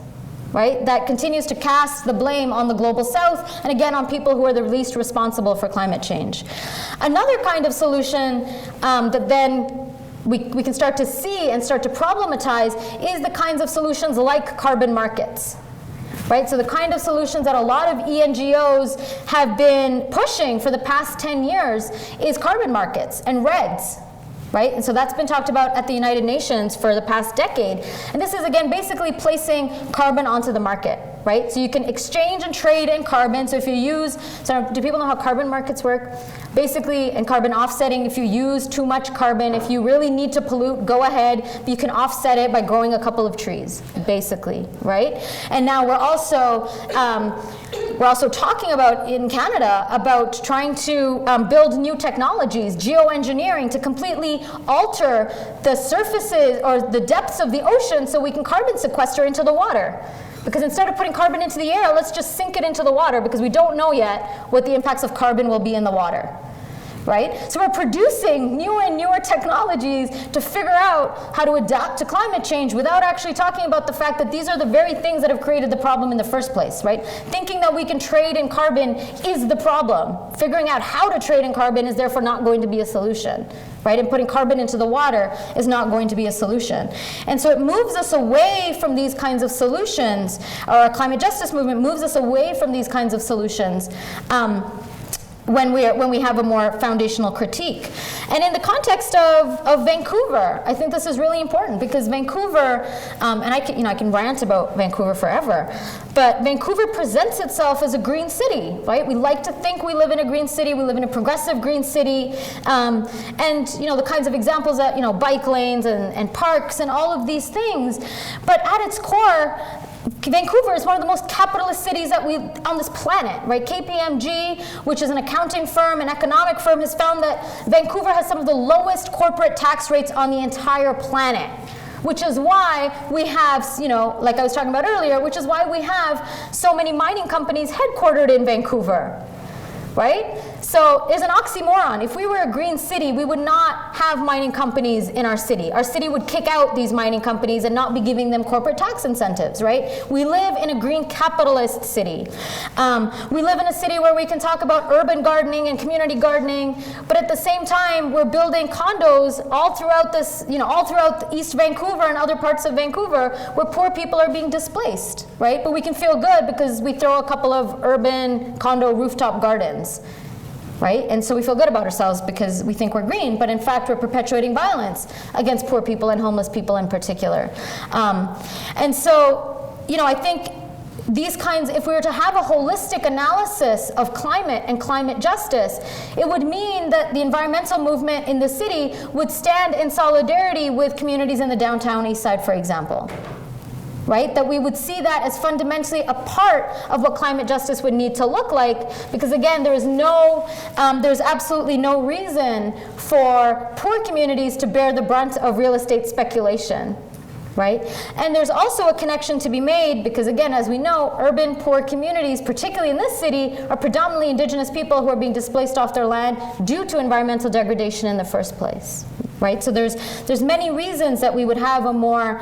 [SPEAKER 2] right? That continues to cast the blame on the global south, and again on people who are the least responsible for climate change. Another kind of solution that then we can start to see and start to problematize is the kinds of solutions like carbon markets. Right? So the kind of solutions that a lot of ENGOs have been pushing for the past 10 years is carbon markets and REDs. right? And so that's been talked about at the United Nations for the past decade. And this is, again, basically placing carbon onto the market, right? So you can exchange and trade in carbon. So if you use, so do people know how carbon markets work? Basically, in carbon offsetting, if you use too much carbon, if you really need to pollute, go ahead. But you can offset it by growing a couple of trees, basically, right? And now we're also talking about, in Canada, about trying to build new technologies, geoengineering, to completely alter the surfaces or the depths of the ocean so we can carbon sequester into the water. Because instead of putting carbon into the air, let's just sink it into the water, because we don't know yet what the impacts of carbon will be in the water, right? So we're producing newer and newer technologies to figure out how to adapt to climate change without actually talking about the fact that these are the very things that have created the problem in the first place, right? Thinking that we can trade in carbon is the problem. Figuring out how to trade in carbon is therefore not going to be a solution, right? And putting carbon into the water is not going to be a solution. And so it moves us away from these kinds of solutions, or our climate justice movement moves us away from these kinds of solutions when we have a more foundational critique. And in the context of Vancouver, I think this is really important, because Vancouver, and I can rant about Vancouver forever, but Vancouver presents itself as a green city, right? We like to think we live in a green city, we live in a progressive green city, and the kinds of examples that, bike lanes and parks and all of these things, but at its core, Vancouver is one of the most capitalist cities on this planet, right? KPMG, which is an accounting firm, an economic firm, has found that Vancouver has some of the lowest corporate tax rates on the entire planet, which is why we have, like I was talking about earlier, which is why we have so many mining companies headquartered in Vancouver, right? So there's an oxymoron. If we were a green city, we would not have mining companies in our city. Our city would kick out these mining companies and not be giving them corporate tax incentives, right? We live in a green capitalist city. We live in a city where we can talk about urban gardening and community gardening, but at the same time, we're building condos all throughout all throughout East Vancouver and other parts of Vancouver where poor people are being displaced, right? But we can feel good because we throw a couple of urban condo rooftop gardens, right? And so we feel good about ourselves because we think we're green, but in fact we're perpetuating violence against poor people and homeless people in particular. And so, I think these kinds, if we were to have a holistic analysis of climate and climate justice, it would mean that the environmental movement in the city would stand in solidarity with communities in the downtown east side, for example. Right? That we would see that as fundamentally a part of what climate justice would need to look like, because again, there's absolutely no reason for poor communities to bear the brunt of real estate speculation, right? And there's also a connection to be made because again, as we know, urban poor communities, particularly in this city, are predominantly indigenous people who are being displaced off their land due to environmental degradation in the first place. Right? So there's many reasons that we would have a more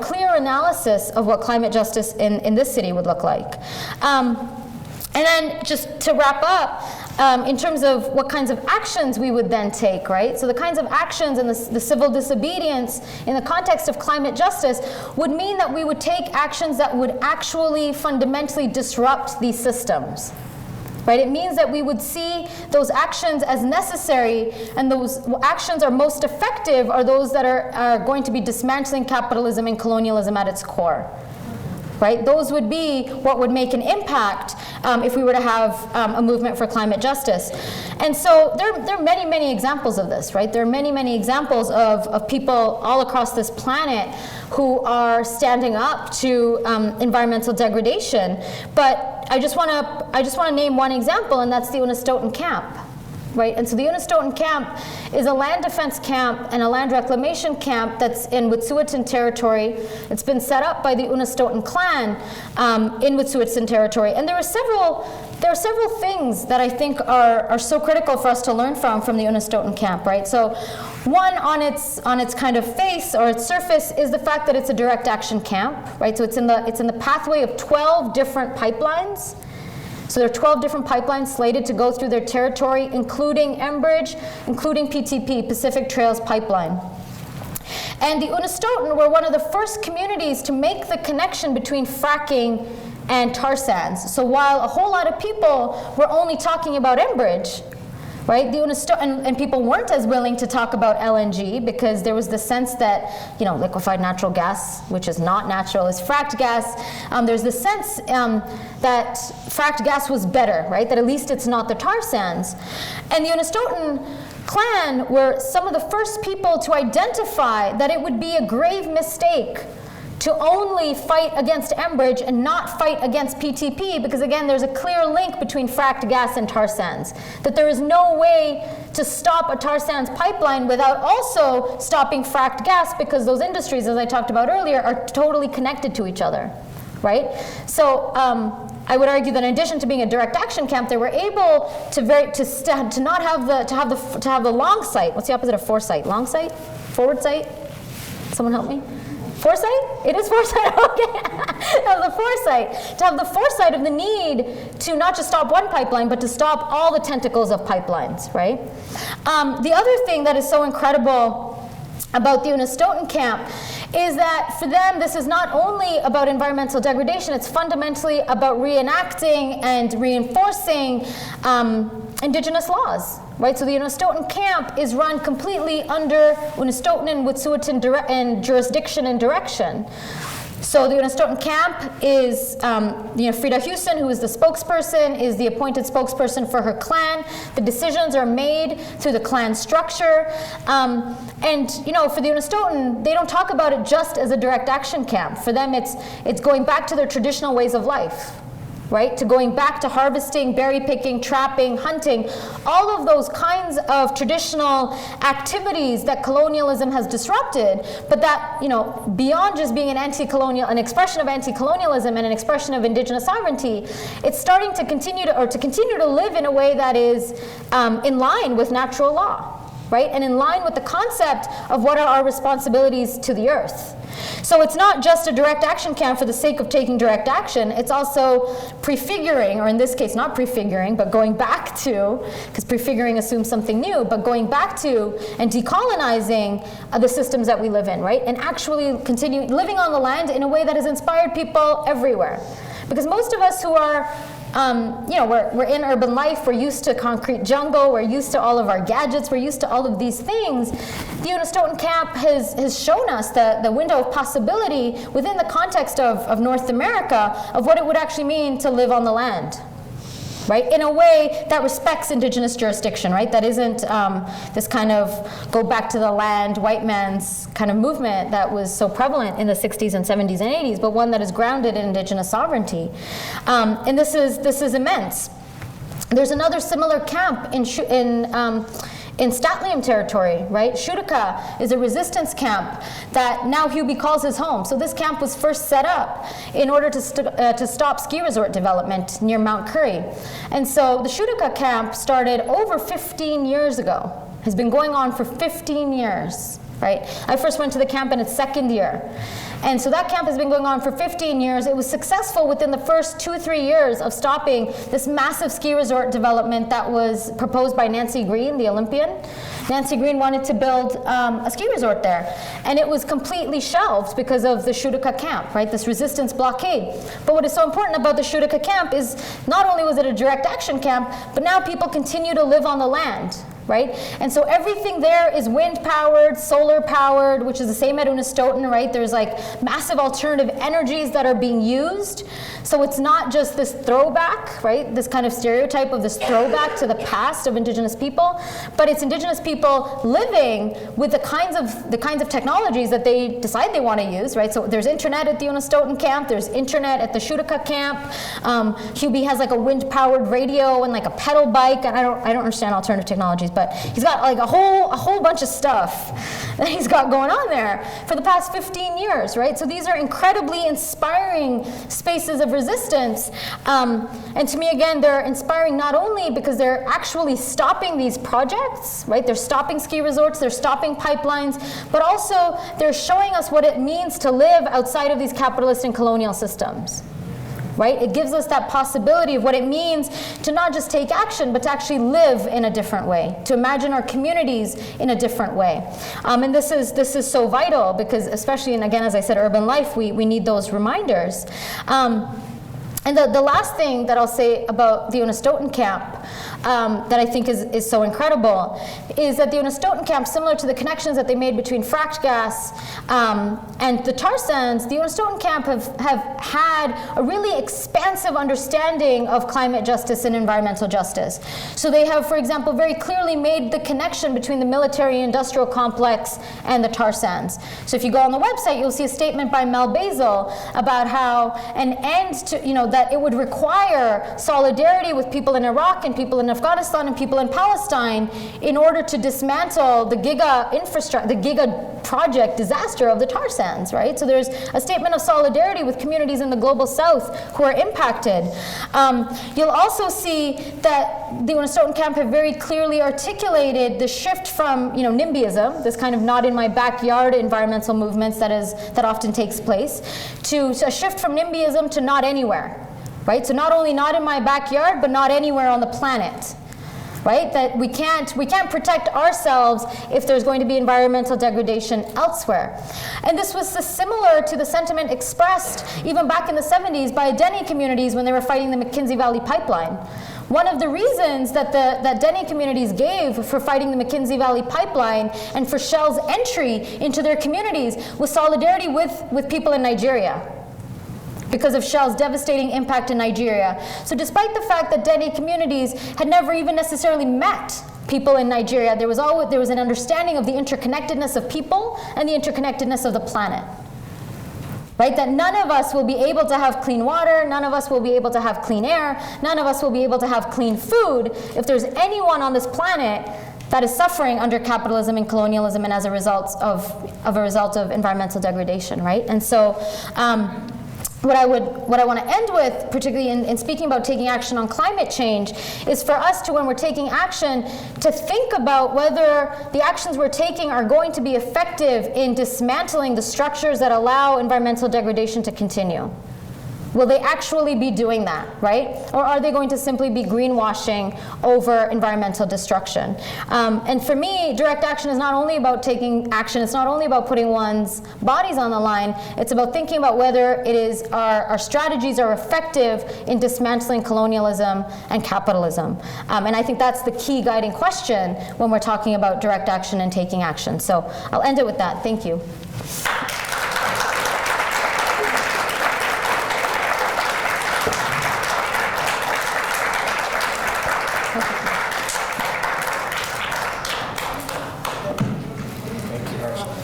[SPEAKER 2] clear analysis of what climate justice in this city would look like. And then just to wrap up, in terms of what kinds of actions we would then take, right? So the kinds of actions and the civil disobedience in the context of climate justice would mean that we would take actions that would actually fundamentally disrupt these systems. Right? It means that we would see those actions as necessary, and those actions are most effective are those that are going to be dismantling capitalism and colonialism at its core. Right? Those would be what would make an impact if we were to have a movement for climate justice. And so there are many, many examples of this, right? There are many, many examples of people all across this planet who are standing up to environmental degradation. But I just want to name one example, and that's the Unistoten camp. Right? And so the Unistoten camp is a land defense camp and a land reclamation camp that's in Wet'suwet'en territory. It's been set up by the Unistoten clan in Wet'suwet'en territory. And there are several things that I think are so critical for us to learn from the Unistoten camp, right? So one on its kind of face or its surface is the fact that it's a direct action camp, right? So it's in the pathway of 12 different pipelines. So there are 12 different pipelines slated to go through their territory, including Enbridge, including PTP, Pacific Trails Pipeline. And the Unistoten were one of the first communities to make the connection between fracking and tar sands. So while a whole lot of people were only talking about Enbridge, right? And people weren't as willing to talk about LNG because there was the sense that, liquefied natural gas, which is not natural, is fracked gas. There's the sense that fracked gas was better, right? That at least it's not the tar sands. And the Unistoten clan were some of the first people to identify that it would be a grave mistake to only fight against Enbridge and not fight against PTP, because again, there's a clear link between fracked gas and tar sands. That there is no way to stop a tar sands pipeline without also stopping fracked gas, because those industries, as I talked about earlier, are totally connected to each other, right? So I would argue that in addition to being a direct action camp, they were able to not have the long sight. What's the opposite of foresight? Long sight? Forward sight? Someone help me? Foresight? It is foresight, okay. The foresight. To have the foresight of the need to not just stop one pipeline, but to stop all the tentacles of pipelines, right? The other thing that is so incredible about the Unistoten camp is that for them, this is not only about environmental degradation, it's fundamentally about reenacting and reinforcing Indigenous laws, right? So the Unistoten camp is run completely under Unistoten and Wet'suwet'en and jurisdiction and direction. So the Unistoten camp is, Frida Houston, who is the spokesperson, is the appointed spokesperson for her clan. The decisions are made through the clan structure. And for the Unistoten, they don't talk about it just as a direct action camp. For them, it's going back to their traditional ways of life, right? To going back to harvesting, berry picking, trapping, hunting, all of those kinds of traditional activities that colonialism has disrupted, but that, beyond just being an expression of anti-colonialism and an expression of Indigenous sovereignty, it's starting to continue to live in a way that is in line with natural law, right? And in line with the concept of what are our responsibilities to the earth. So it's not just a direct action camp for the sake of taking direct action, it's also prefiguring, or in this case not prefiguring, but going back to, because prefiguring assumes something new, but going back to and decolonizing the systems that we live in, right? And actually continue living on the land in a way that has inspired people everywhere. Because most of us who are we're in urban life, we're used to concrete jungle, we're used to all of our gadgets, we're used to all of these things. The Unistoten camp has shown us the window of possibility within the context of North America of what it would actually mean to live on the land, right? In a way that respects Indigenous jurisdiction, right? That isn't this kind of go back to the land, white man's kind of movement that was so prevalent in the 60s and 70s and 80s, but one that is grounded in Indigenous sovereignty. And this is immense. There's another similar camp in Statlium territory, right? Shutuka is a resistance camp that now Hubie calls his home. So this camp was first set up in order to stop ski resort development near Mount Currie. And so the Shutuka camp started over 15 years ago, has been going on for 15 years, right? I first went to the camp in its second year. And so that camp has been going on for 15 years. It was successful within the first 2-3 years of stopping this massive ski resort development that was proposed by Nancy Green, the Olympian. Nancy Green wanted to build a ski resort there. And it was completely shelved because of the Shutuka camp, right? This resistance blockade. But what is so important about the Shutuka camp is not only was it a direct action camp, but now people continue to live on the land, right? And so everything there is wind-powered, solar-powered, which is the same at Unistoten, right? There's like massive alternative energies that are being used. So it's not just this throwback, right? This kind of stereotype of this throwback to the past of Indigenous people, but it's Indigenous people living with the kinds of technologies that they decide they want to use, right? So there's internet at the Unistoten camp, there's internet at the Shutuka camp. Hubie has like a wind-powered radio and like a pedal bike, and I don't understand alternative technologies, but he's got like a whole bunch of stuff that he's got going on there for the past 15 years, right? So these are incredibly inspiring spaces of resistance. And to me, again, they're inspiring not only because they're actually stopping these projects, right? They're stopping ski resorts, they're stopping pipelines, but also they're showing us what it means to live outside of these capitalist and colonial systems. Right? It gives us that possibility of what it means to not just take action, but to actually live in a different way, to imagine our communities in a different way. And this is so vital because, especially in, again, as I said, urban life, we need those reminders. And the last thing that I'll say about the Unistoten camp that I think is so incredible is that the Unistoten camp, similar to the connections that they made between fracked gas and the tar sands, the Unistoten camp have had a really expansive understanding of climate justice and environmental justice. So they have, for example, very clearly made the connection between the military-industrial complex and the tar sands. So if you go on the website, you'll see a statement by Mel Basil about how an end to, that it would require solidarity with people in Iraq and people in Afghanistan and people in Palestine in order to dismantle the giga infrastructure, the giga project disaster of the tar sands, right? So there's a statement of solidarity with communities in the global south who are impacted. You'll also see that the Unistoten camp have very clearly articulated the shift from NIMBYism, this kind of not in my backyard environmental movements that often takes place, to a shift from NIMBYism to not anywhere, right? So not only not in my backyard, but not anywhere on the planet, right? That we can't protect ourselves if there's going to be environmental degradation elsewhere. And this was similar to the sentiment expressed even back in the 70s by Dene communities when they were fighting the Mackenzie Valley Pipeline. One of the reasons that Dene communities gave for fighting the Mackenzie Valley Pipeline and for Shell's entry into their communities was solidarity with people in Nigeria, because of Shell's devastating impact in Nigeria. So despite the fact that Dene communities had never even necessarily met people in Nigeria, there was an understanding of the interconnectedness of people and the interconnectedness of the planet. Right? That none of us will be able to have clean water, none of us will be able to have clean air, none of us will be able to have clean food if there's anyone on this planet that is suffering under capitalism and colonialism and as a result of environmental degradation, right? And so what I want to end with, particularly in speaking about taking action on climate change, is for us to, when we're taking action, to think about whether the actions we're taking are going to be effective in dismantling the structures that allow environmental degradation to continue. Will they actually be doing that, right? Or are they going to simply be greenwashing over environmental destruction? And for me, direct action is not only about taking action, it's not only about putting one's bodies on the line, it's about thinking about whether it is our strategies are effective in dismantling colonialism and capitalism. And I think that's the key guiding question when we're talking about direct action and taking action. So I'll end it with that. Thank you.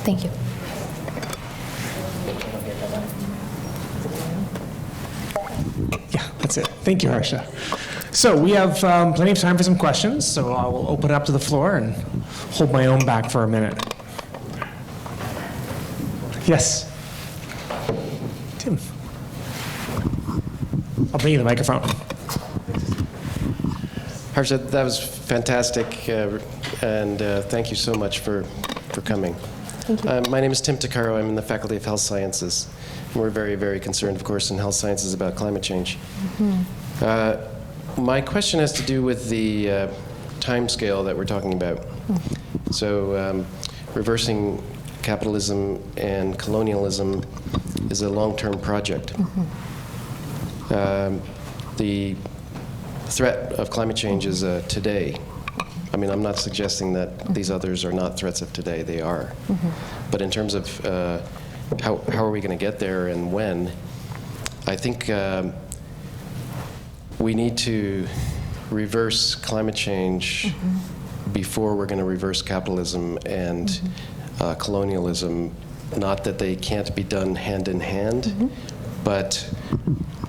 [SPEAKER 2] Thank you.
[SPEAKER 1] Yeah, that's it. Thank you, Harsha. So we have plenty of time for some questions, so I will open it up to the floor and hold my own back for a minute. Yes? Tim. I'll bring you the microphone.
[SPEAKER 3] Harsha, that was fantastic, and thank you so much for coming.
[SPEAKER 2] Thank you.
[SPEAKER 3] My name is Tim Takaro. I'm in the Faculty of Health Sciences. We're very, very concerned, of course, in health sciences about climate change. My question has to do with the time scale that we're talking about. So reversing capitalism and colonialism is a long-term project. The threat of climate change is today. I mean, I'm not suggesting that these others are not threats of today. They are. But in terms of how are we going to get there and when, I think we need to reverse climate change before we're going to reverse capitalism and colonialism. Not that they can't be done hand in hand, but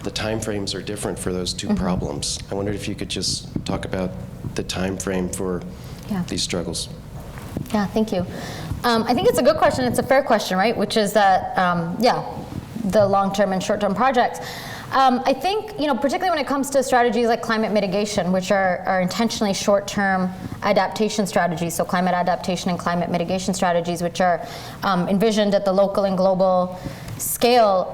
[SPEAKER 3] the time frames are different for those two problems. I wondered if you could just talk about the time frame for these struggles.
[SPEAKER 2] Yeah, thank you. I think it's a good question. It's a fair question, right? Which is that, the long-term and short-term projects. I think, particularly when it comes to strategies like climate mitigation, which are intentionally short-term adaptation strategies, so climate adaptation and climate mitigation strategies, which are envisioned at the local and global scale,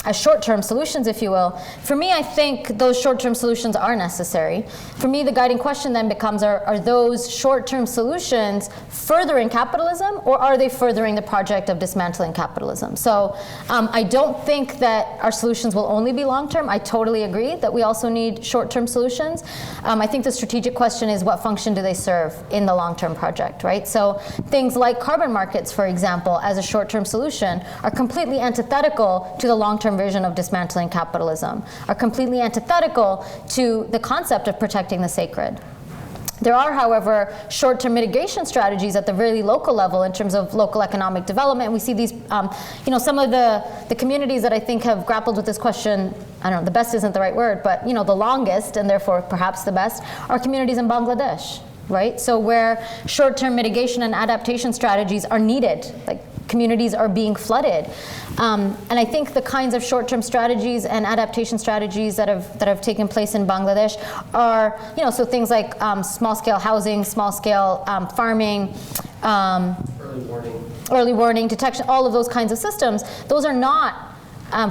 [SPEAKER 2] as short-term solutions, if you will. For me, I think those short-term solutions are necessary. For me, the guiding question then becomes, are those short-term solutions furthering capitalism, or are they furthering the project of dismantling capitalism? So I don't think that our solutions will only be long-term. I totally agree that we also need short-term solutions. I think the strategic question is, what function do they serve in the long-term project, right? So things like carbon markets, for example, as a short-term solution, are completely antithetical to the long-term vision of dismantling capitalism, are completely antithetical to the concept of protecting the sacred. There are, however, short-term mitigation strategies at the very local level in terms of local economic development. We see these, some of the communities that I think have grappled with this question, I don't know, the best isn't the right word, but the longest, and therefore perhaps the best, are communities in Bangladesh, right? So where short-term mitigation and adaptation strategies are needed, like communities are being flooded. And I think the kinds of short-term strategies and adaptation strategies that have taken place in Bangladesh are, so things like small-scale housing, small-scale farming, early warning, detection, all of those kinds of systems. Those are not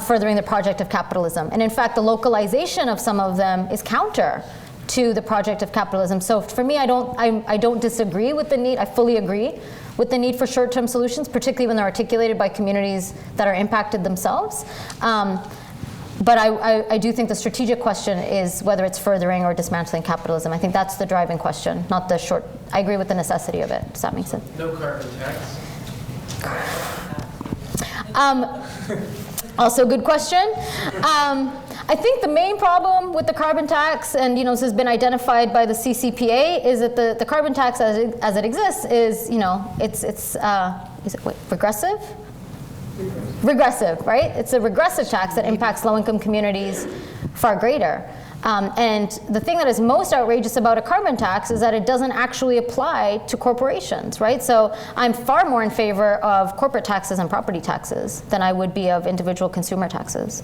[SPEAKER 2] furthering the project of capitalism. And in fact, the localization of some of them is counter to the project of capitalism. So for me, I don't disagree with the need. I fully agree with the need for short-term solutions, particularly when they're articulated by communities that are impacted themselves. But I do think the strategic question is whether it's furthering or dismantling capitalism. I think that's the driving question, not the short. I agree with the necessity of it. Does that make sense?
[SPEAKER 3] No carbon tax.
[SPEAKER 2] Also, good question. I think the main problem with the carbon tax, and this has been identified by the CCPA, is that the carbon tax as it exists is, regressive? Regressive, right? It's a regressive tax that impacts low-income communities far greater. And the thing that is most outrageous about a carbon tax is that it doesn't actually apply to corporations, right? So I'm far more in favor of corporate taxes and property taxes than I would be of individual consumer taxes.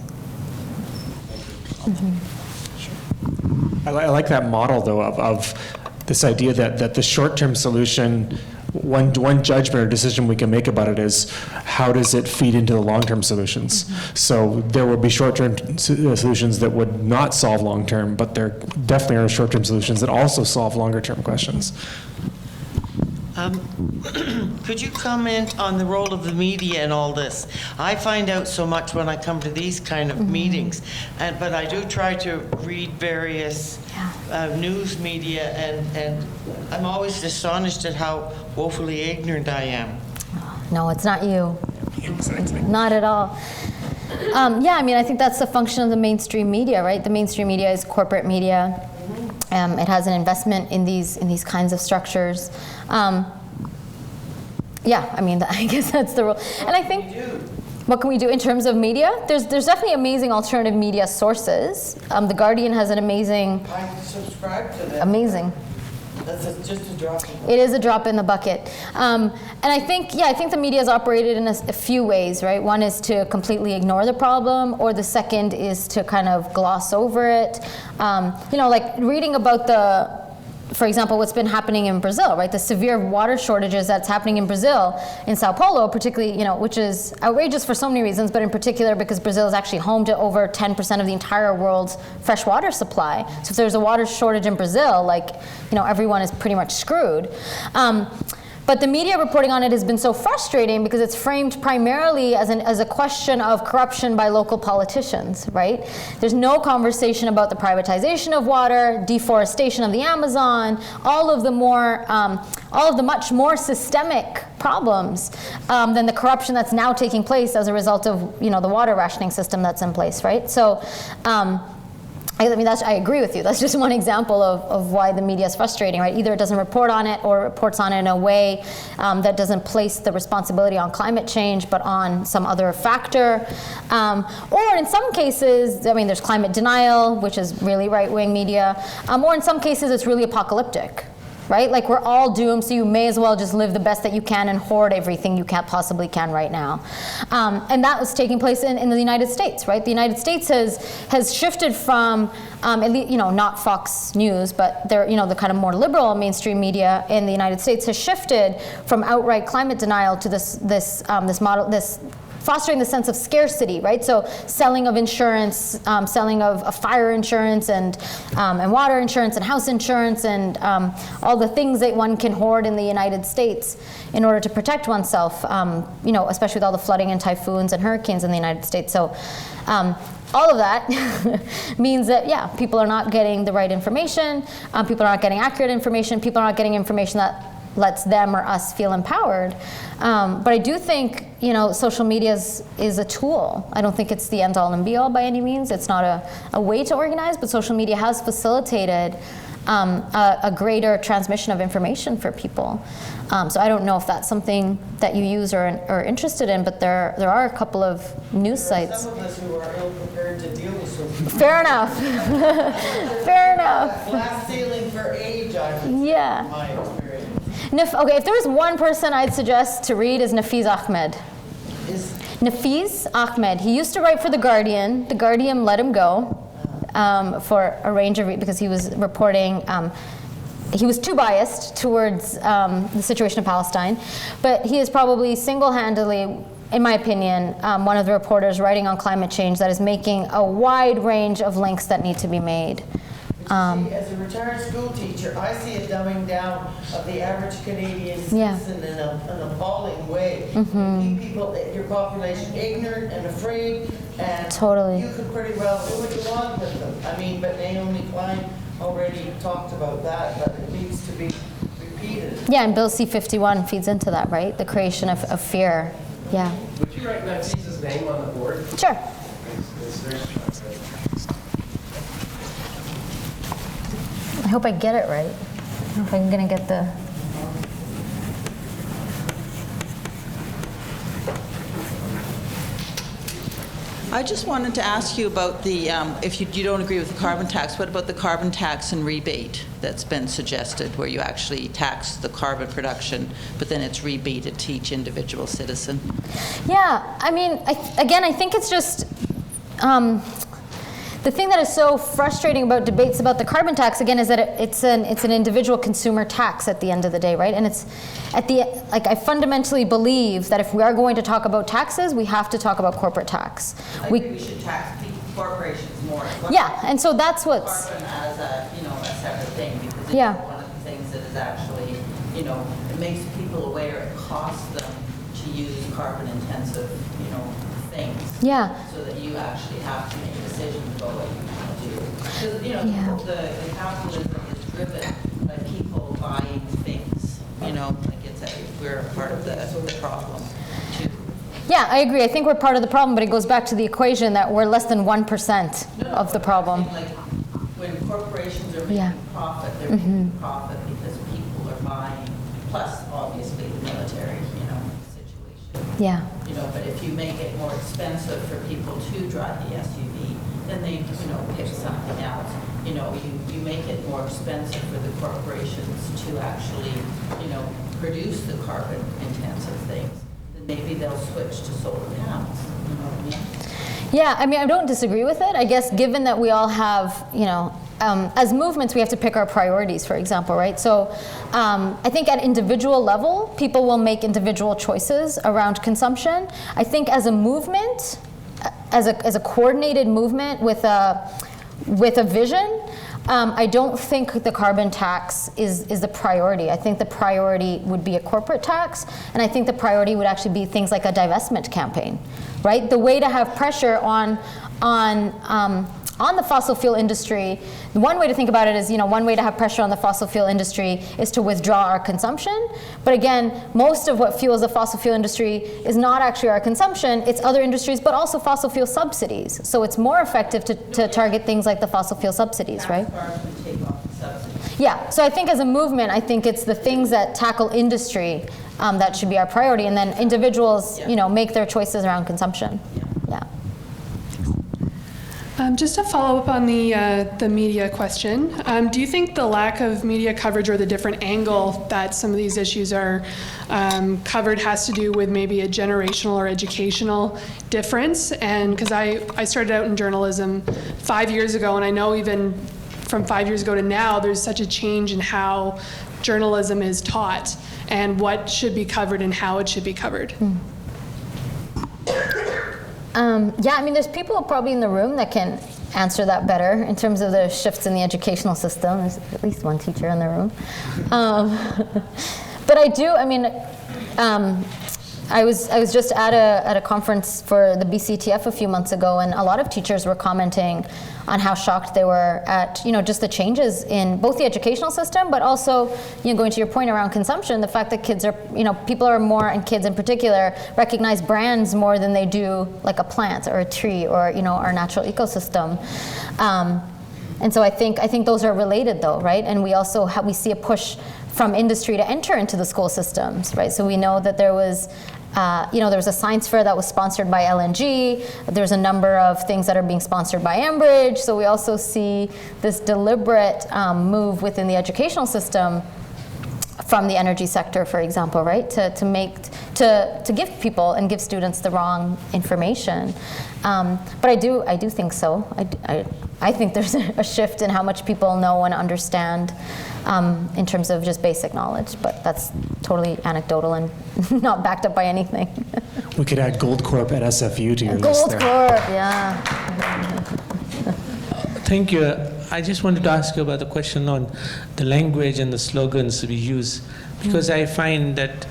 [SPEAKER 1] Mm-hmm. I like that model, though, of this idea that the short-term solution, one judgment or decision we can make about it is, how does it feed into the long-term solutions? Mm-hmm. So there would be short-term solutions that would not solve long-term, but there definitely are short-term solutions that also solve longer-term questions.
[SPEAKER 4] Could you comment on the role of the media in all this? I find out so much when I come to these kind of meetings, but I do try to read various news media, and I'm always astonished at how woefully ignorant I am.
[SPEAKER 2] No, it's not you. Exactly. Not at all. I think that's the function of the mainstream media, right? The mainstream media is corporate media. It has an investment in these kinds of structures. I guess that's the role. And I think, what can we do in terms of media? There's definitely amazing alternative media sources. The Guardian has an amazing.
[SPEAKER 4] I subscribe to them.
[SPEAKER 2] Amazing.
[SPEAKER 4] That's just a drop in the bucket.
[SPEAKER 2] It is a drop in the bucket. And I think the media has operated in a few ways, right? One is to completely ignore the problem, or the second is to kind of gloss over it. Like reading about for example, what's been happening in Brazil, right? The severe water shortages that's happening in Brazil, in Sao Paulo particularly, which is outrageous for so many reasons, but in particular because Brazil is actually home to over 10% of the entire world's fresh water supply. So if there's a water shortage in Brazil, everyone is pretty much screwed. But the media reporting on it has been so frustrating because it's framed primarily as a question of corruption by local politicians, right? There's no conversation about the privatization of water, deforestation of the Amazon, all of the much more systemic problems than the corruption that's now taking place as a result of the water rationing system that's in place, right? So. I agree with you. That's just one example of why the media is frustrating, right? Either it doesn't report on it, or reports on it in a way that doesn't place the responsibility on climate change, but on some other factor. Or in some cases, there's climate denial, which is really right-wing media. Or in some cases, it's really apocalyptic. Right? Like, we're all doomed, so you may as well just live the best that you can and hoard everything you possibly can right now. And that was taking place in the United States, right? The United States has shifted from, at least, not Fox News, but the kind of more liberal mainstream media in the United States has shifted from outright climate denial to this fostering the sense of scarcity, right? So selling of insurance, selling of fire insurance and water insurance and house insurance and all the things that one can hoard in the United States in order to protect oneself, especially with all the flooding and typhoons and hurricanes in the United States. So all of that means that, people are not getting the right information, people are not getting accurate information, people are not getting information that lets them or us feel empowered. But I do think, social media is a tool. I don't think it's the end all and be all by any means. It's not a way to organize, but social media has facilitated a greater transmission of information for people. So I don't know if that's something that you use or are interested in, but there are a couple of news sites.
[SPEAKER 4] Some of us who are ill prepared to deal with social media.
[SPEAKER 2] Fair enough. Fair enough.
[SPEAKER 4] Glass ceiling for age, I would say,
[SPEAKER 2] Yeah.
[SPEAKER 4] in my experience.
[SPEAKER 2] Okay, if there was one person I'd suggest to read is Nafeez Ahmed. Nafeez Ahmed. He used to write for The Guardian. The Guardian let him go for a range of reasons, because he was reporting. He was too biased towards the situation in Palestine, but he is probably single-handedly, in my opinion, one of the reporters writing on climate change that is making a wide range of links that need to be made.
[SPEAKER 4] As a retired school teacher, I see a dumbing down of the average Canadian citizen in an appalling way. Making people, your population, ignorant and afraid, and you could pretty well do what you want with them. I mean, but Naomi Klein already talked about that it needs to be repeated.
[SPEAKER 2] Yeah, and Bill C-51 feeds into that, right? The creation of fear. Yeah.
[SPEAKER 3] Would you write Nafeez's name on the board?
[SPEAKER 2] Sure. I hope I get it right. I don't know if I'm going to get the...
[SPEAKER 5] I just wanted to ask you about the, if you don't agree with the carbon tax, what about the carbon tax and rebate that's been suggested, where you actually tax the carbon production, but then it's rebated to each individual citizen?
[SPEAKER 2] Yeah, I mean, I think it's just... the thing that is so frustrating about debates about the carbon tax, again, is that it's an individual consumer tax at the end of the day, right? And it's I fundamentally believe that if we are going to talk about taxes, we have to talk about corporate tax.
[SPEAKER 5] I think we should tax corporations more.
[SPEAKER 2] And so that's what's...
[SPEAKER 5] Carbon as a separate thing, because it's one of the things that is actually, it makes people aware it costs them to use carbon-intensive, things.
[SPEAKER 2] Yeah.
[SPEAKER 5] So that you actually have to make a decision about what you want to do. Because, the capitalism is driven by people buying things, we're a part of the problem, too.
[SPEAKER 2] Yeah, I agree. I think we're part of the problem, but it goes back to the equation that we're less than 1% of the problem.
[SPEAKER 5] When corporations are making profit, they're making profit because people are buying, plus, obviously, the military, situation.
[SPEAKER 2] Yeah.
[SPEAKER 5] But if you make it more expensive for people to drive the SUV, then they, pick something else. You make it more expensive for the corporations to actually, produce the carbon-intensive things, then maybe they'll switch to solar panels. You know what I mean?
[SPEAKER 2] Yeah, I mean, I don't disagree with it. I guess given that we all have, as movements, we have to pick our priorities, for example, right? So I think at individual level, people will make individual choices around consumption. I think as a movement, as a coordinated movement with a vision, I don't think the carbon tax is the priority. I think the priority would be a corporate tax, and I think the priority would actually be things like a divestment campaign, right? The way to have pressure on the fossil fuel industry, one way to think about it is, one way to have pressure on the fossil fuel industry is to withdraw our consumption. But again, most of what fuels the fossil fuel industry is not actually our consumption, it's other industries, but also fossil fuel subsidies. So it's more effective to target things like the fossil fuel subsidies, right? Yeah, so I think as a movement, I think it's the things that tackle industry that should be our priority, and then individuals, make their choices around consumption. Yeah.
[SPEAKER 6] Just to follow up on the media question, do you think the lack of media coverage or the different angle that some of these issues are covered has to do with maybe a generational or educational difference? And because I started out in journalism 5 years ago, and I know even from 5 years ago to now, there's such a change in how journalism is taught and what should be covered and how it should be covered.
[SPEAKER 2] Yeah, I mean, there's people probably in the room that can answer that better in terms of the shifts in the educational system. There's at least one teacher in the room. But I do, I mean, I was just at a conference for the BCTF a few months ago, and a lot of teachers were commenting on how shocked they were at, just the changes in both the educational system, but also, going to your point around consumption, the fact that kids are, people are more, and kids in particular, recognize brands more than they do like a plant or a tree or, our natural ecosystem. And so I think those are related though, right? And we also we see a push from industry to enter into the school systems, right? So we know that there was there was a science fair that was sponsored by LNG. There's a number of things that are being sponsored by Enbridge. So we also see this deliberate move within the educational system from the energy sector, for example, right? To give people and give students the wrong information. But I do think so. I think there's a shift in how much people know and understand in terms of just basic knowledge, but that's totally anecdotal and not backed up by anything.
[SPEAKER 1] We could add Goldcorp at SFU to your list there.
[SPEAKER 2] Goldcorp, yeah.
[SPEAKER 7] Thank you. I just wanted to ask you about the question on the language and the slogans we use, because I find that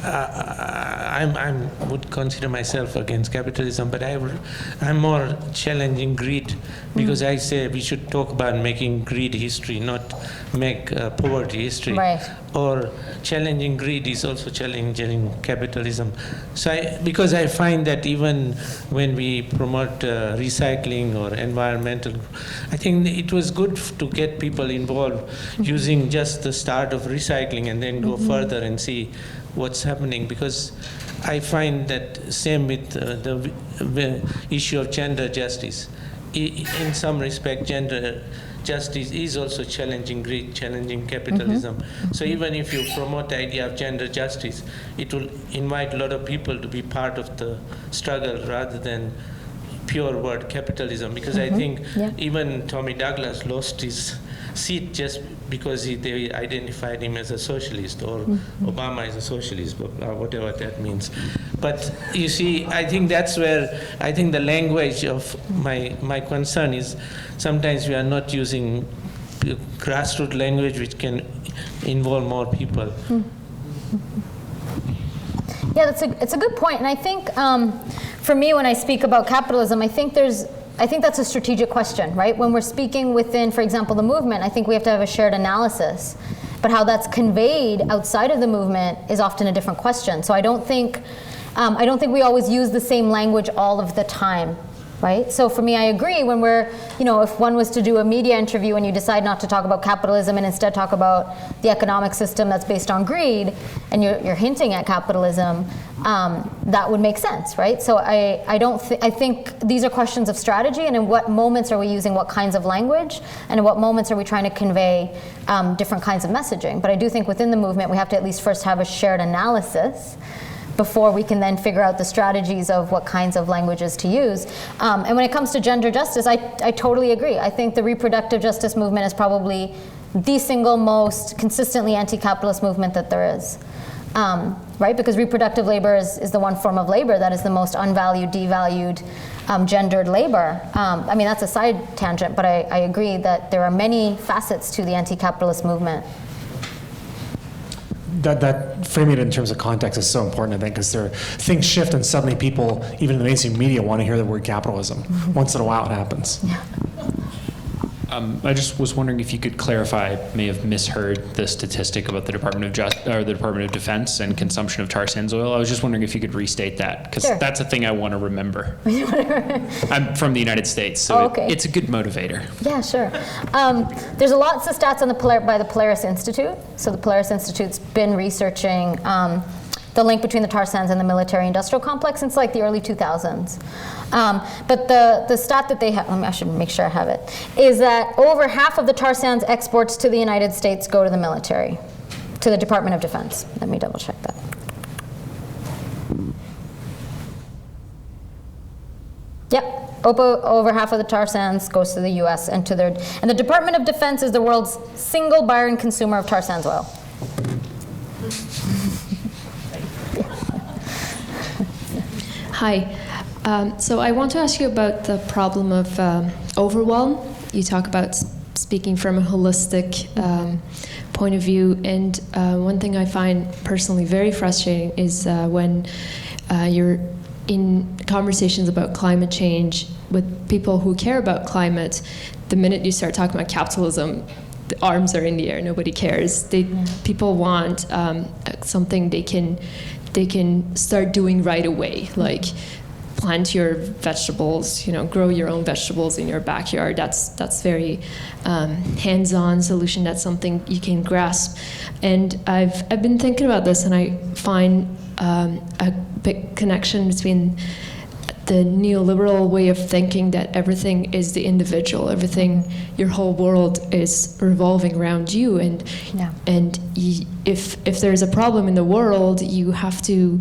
[SPEAKER 7] I would consider myself against capitalism, but I'm more challenging greed, because I say we should talk about making greed history, not make poverty history.
[SPEAKER 2] Right.
[SPEAKER 7] Or challenging greed is also challenging capitalism. So because I find that even when we promote recycling or environmental, I think it was good to get people involved using just the start of recycling and then go further and see what's happening, because I find that same with the issue of gender justice. In some respect, gender justice is also challenging greed, challenging capitalism. So even if you promote the idea of gender justice, it will invite a lot of people to be part of the struggle rather than pure word capitalism, because I think even Tommy Douglas lost his seat just because they identified him as a socialist, or Obama is a socialist, whatever that means. But you see, I think that's where I think the language of my concern is sometimes we are not using grassroots language which can involve more people.
[SPEAKER 2] Yeah, it's a good point, and I think for me, when I speak about capitalism, I think that's a strategic question, right? When we're speaking within, for example, the movement, I think we have to have a shared analysis. But how that's conveyed outside of the movement is often a different question. So I don't think we always use the same language all of the time, right? So for me, I agree when we're, if one was to do a media interview and you decide not to talk about capitalism and instead talk about the economic system that's based on greed, and you're hinting at capitalism, that would make sense, right? So I think these are questions of strategy, and in what moments are we using what kinds of language, and in what moments are we trying to convey different kinds of messaging. But I do think within the movement we have to at least first have a shared analysis before we can then figure out the strategies of what kinds of languages to use. And when it comes to gender justice, I totally agree. I think the reproductive justice movement is probably the single most consistently anti-capitalist movement that there is. Right? Because reproductive labor is the one form of labor that is the most unvalued, devalued, gendered labor. I mean, that's a side tangent, but I agree that there are many facets to the anti-capitalist movement.
[SPEAKER 1] That framing it in terms of context is so important, I think, because things shift and suddenly people, even in the mainstream media, want to hear the word capitalism. Once in a while it happens.
[SPEAKER 2] Yeah.
[SPEAKER 8] I just was wondering if you could clarify, I may have misheard the statistic about the Department of Defense and consumption of tar sands oil. I was just wondering if you could restate that, because that's a thing I want to remember. I'm from the United States, so it's a good motivator.
[SPEAKER 2] Yeah, sure. There's lots of stats on by the Polaris Institute. So the Polaris Institute's been researching the link between the tar sands and the military-industrial complex since like the early 2000s. But the stat that they have, I should make sure I have it, is that over half of the tar sands exports to the United States go to the military, to the Department of Defense. Let me double check that. Yep, over half of the tar sands goes to the U.S. and the Department of Defense is the world's single buyer and consumer of tar sands oil.
[SPEAKER 9] Hi. So I want to ask you about the problem of overwhelm. You talk about speaking from a holistic point of view, and one thing I find personally very frustrating is when you're in conversations about climate change with people who care about climate. The minute you start talking about capitalism, the arms are in the air. Nobody cares. People want something they can start doing right away, like plant your vegetables, grow your own vegetables in your backyard. That's very hands-on solution. That's something you can grasp. And I've been thinking about this, and I find a big connection between the neoliberal way of thinking that everything is the individual, your whole world is revolving around you, and if there's a problem in the world, you have to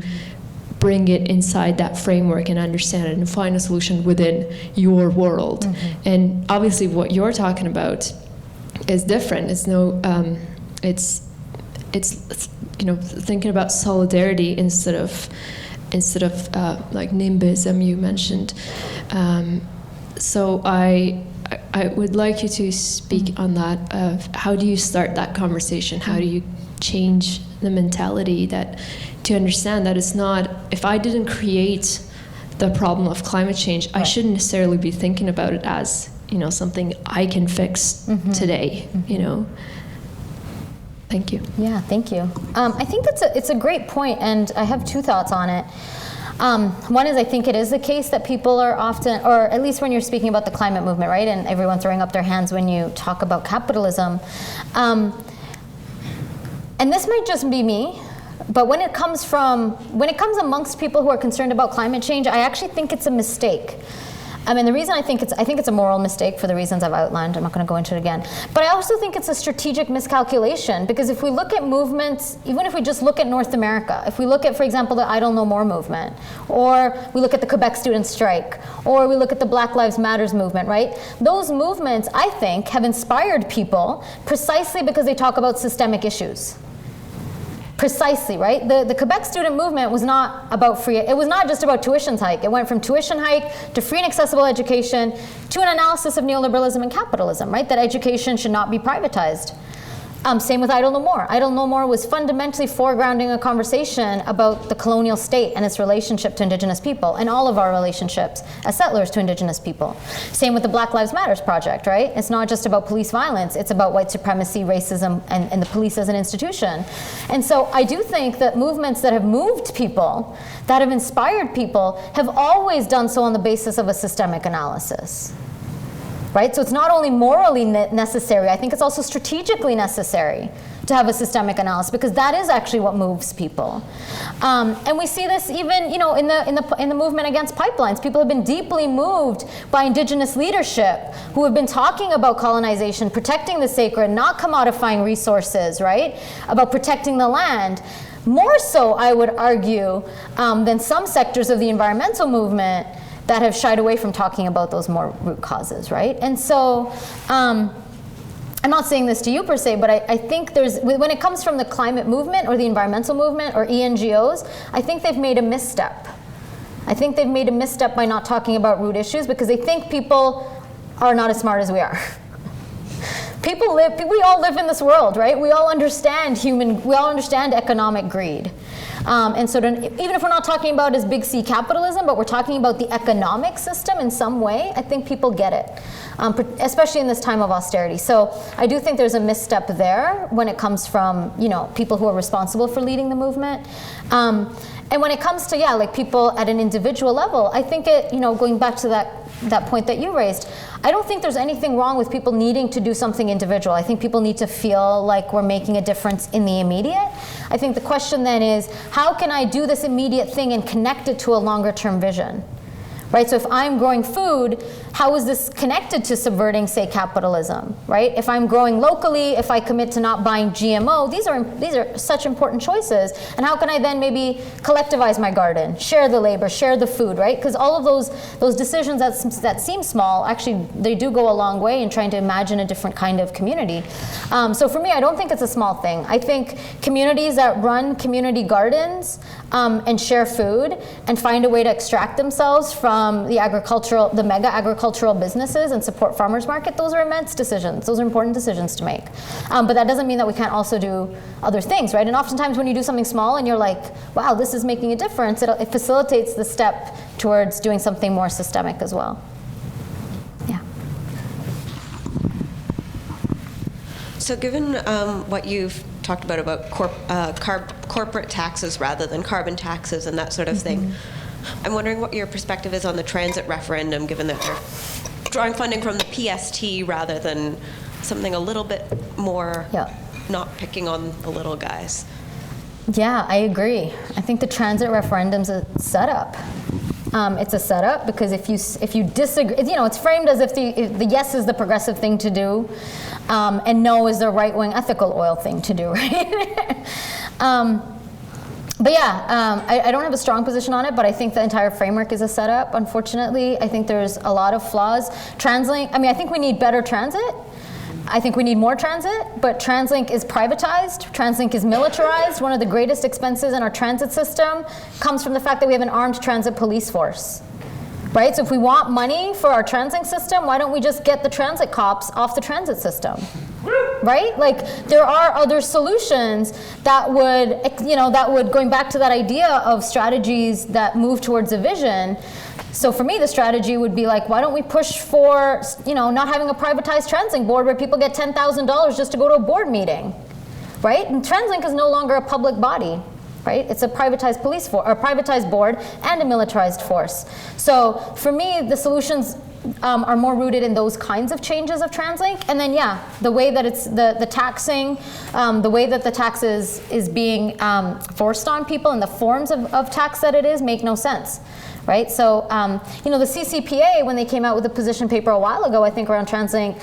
[SPEAKER 9] bring it inside that framework and understand it and find a solution within your world. And obviously, what you're talking about is different. It's thinking about solidarity instead of like nimbism you mentioned. So I would like you to speak on that. Of how do you start that conversation? How do you change the mentality to understand that it's not, if I didn't create the problem of climate change, I shouldn't necessarily be thinking about it as something I can fix today. Thank you.
[SPEAKER 2] Yeah, thank you. I think it's a great point, and I have two thoughts on it. One is, I think it is the case that people are often, or at least when you're speaking about the climate movement, right, and everyone throwing up their hands when you talk about capitalism. And this might just be me, but when it comes amongst people who are concerned about climate change, I actually think it's a mistake. The reason I think it's a moral mistake for the reasons I've outlined. I'm not going to go into it again. But I also think it's a strategic miscalculation, because if we look at movements, even if we just look at North America, if we look at, for example, the Idle No More movement, or we look at the Quebec student strike, or we look at the Black Lives Matters movement, right? Those movements, I think, have inspired people precisely because they talk about systemic issues. Precisely, right? The Quebec student movement was not about free, it was not just about tuition hike. It went from tuition hike to free and accessible education to an analysis of neoliberalism and capitalism, right? That education should not be privatized. Same with Idle No More. Idle No More was fundamentally foregrounding a conversation about the colonial state and its relationship to Indigenous people, and all of our relationships as settlers to Indigenous people. Same with the Black Lives Matters project, right? It's not just about police violence, it's about white supremacy, racism, and the police as an institution. And so I do think that movements that have moved people, that have inspired people, have always done so on the basis of a systemic analysis. Right? So it's not only morally necessary, I think it's also strategically necessary to have a systemic analysis, because that is actually what moves people. And we see this even, in the movement against pipelines. People have been deeply moved by Indigenous leadership who have been talking about colonization, protecting the sacred, not commodifying resources, right? About protecting the land. More so, I would argue, than some sectors of the environmental movement that have shied away from talking about those more root causes, right? And so, I'm not saying this to you per se, but I think when it comes from the climate movement or the environmental movement or ENGOs, I think they've made a misstep. I think they've made a misstep by not talking about root issues, because they think people are not as smart as we are. We all live in this world, right? We all understand economic greed. And so even if we're not talking about as big C capitalism, but we're talking about the economic system in some way, I think people get it, especially in this time of austerity. So I do think there's a misstep there when it comes from, people who are responsible for leading the movement. And when it comes to, people at an individual level, I think going back to that point that you raised, I don't think there's anything wrong with people needing to do something individual. I think people need to feel like we're making a difference in the immediate. I think the question then is, how can I do this immediate thing and connect it to a longer term vision? Right? So if I'm growing food, how is this connected to subverting, say, capitalism? Right? If I'm growing locally, if I commit to not buying GMO, these are such important choices. And how can I then maybe collectivize my garden, share the labor, share the food, right? Because all of those decisions that seem small, actually, they do go a long way in trying to imagine a different kind of community. So for me, I don't think it's a small thing. I think communities that run community gardens and share food and find a way to extract themselves from from the mega agricultural businesses and support farmers market, those are immense decisions. Those are important decisions to make. But that doesn't mean that we can't also do other things, right? And oftentimes when you do something small and you're like, wow, this is making a difference, it facilitates the step towards doing something more systemic as well. Yeah.
[SPEAKER 10] So given what you've talked about corporate taxes rather than carbon taxes and that sort of thing, I'm wondering what your perspective is on the transit referendum, given that they're drawing funding from the PST rather than something a little bit more not picking on the little guys.
[SPEAKER 2] Yeah, I agree. I think the transit referendum's a setup. It's a setup because if you disagree, it's framed as if the yes is the progressive thing to do, and no is the right-wing ethical oil thing to do, right? But yeah, I don't have a strong position on it, but I think the entire framework is a setup, unfortunately. I think there's a lot of flaws. TransLink, I think we need better transit. I think we need more transit, but TransLink is privatized. TransLink is militarized. One of the greatest expenses in our transit system comes from the fact that we have an armed transit police force, right? So if we want money for our TransLink system, why don't we just get the transit cops off the transit system? Right? Like, there are other solutions that would, going back to that idea of strategies that move towards a vision. So for me, the strategy would be like, why don't we push for, not having a privatized TransLink board where people get $10,000 just to go to a board meeting, right? And TransLink is no longer a public body, right? It's a privatized or privatized board and a militarized force. So for me, the solutions are more rooted in those kinds of changes of TransLink. And then, the way that it's the taxing, the way that the tax is being forced on people and the forms of tax that it is make no sense, right? So, the CCPA, when they came out with a position paper a while ago, I think around TransLink,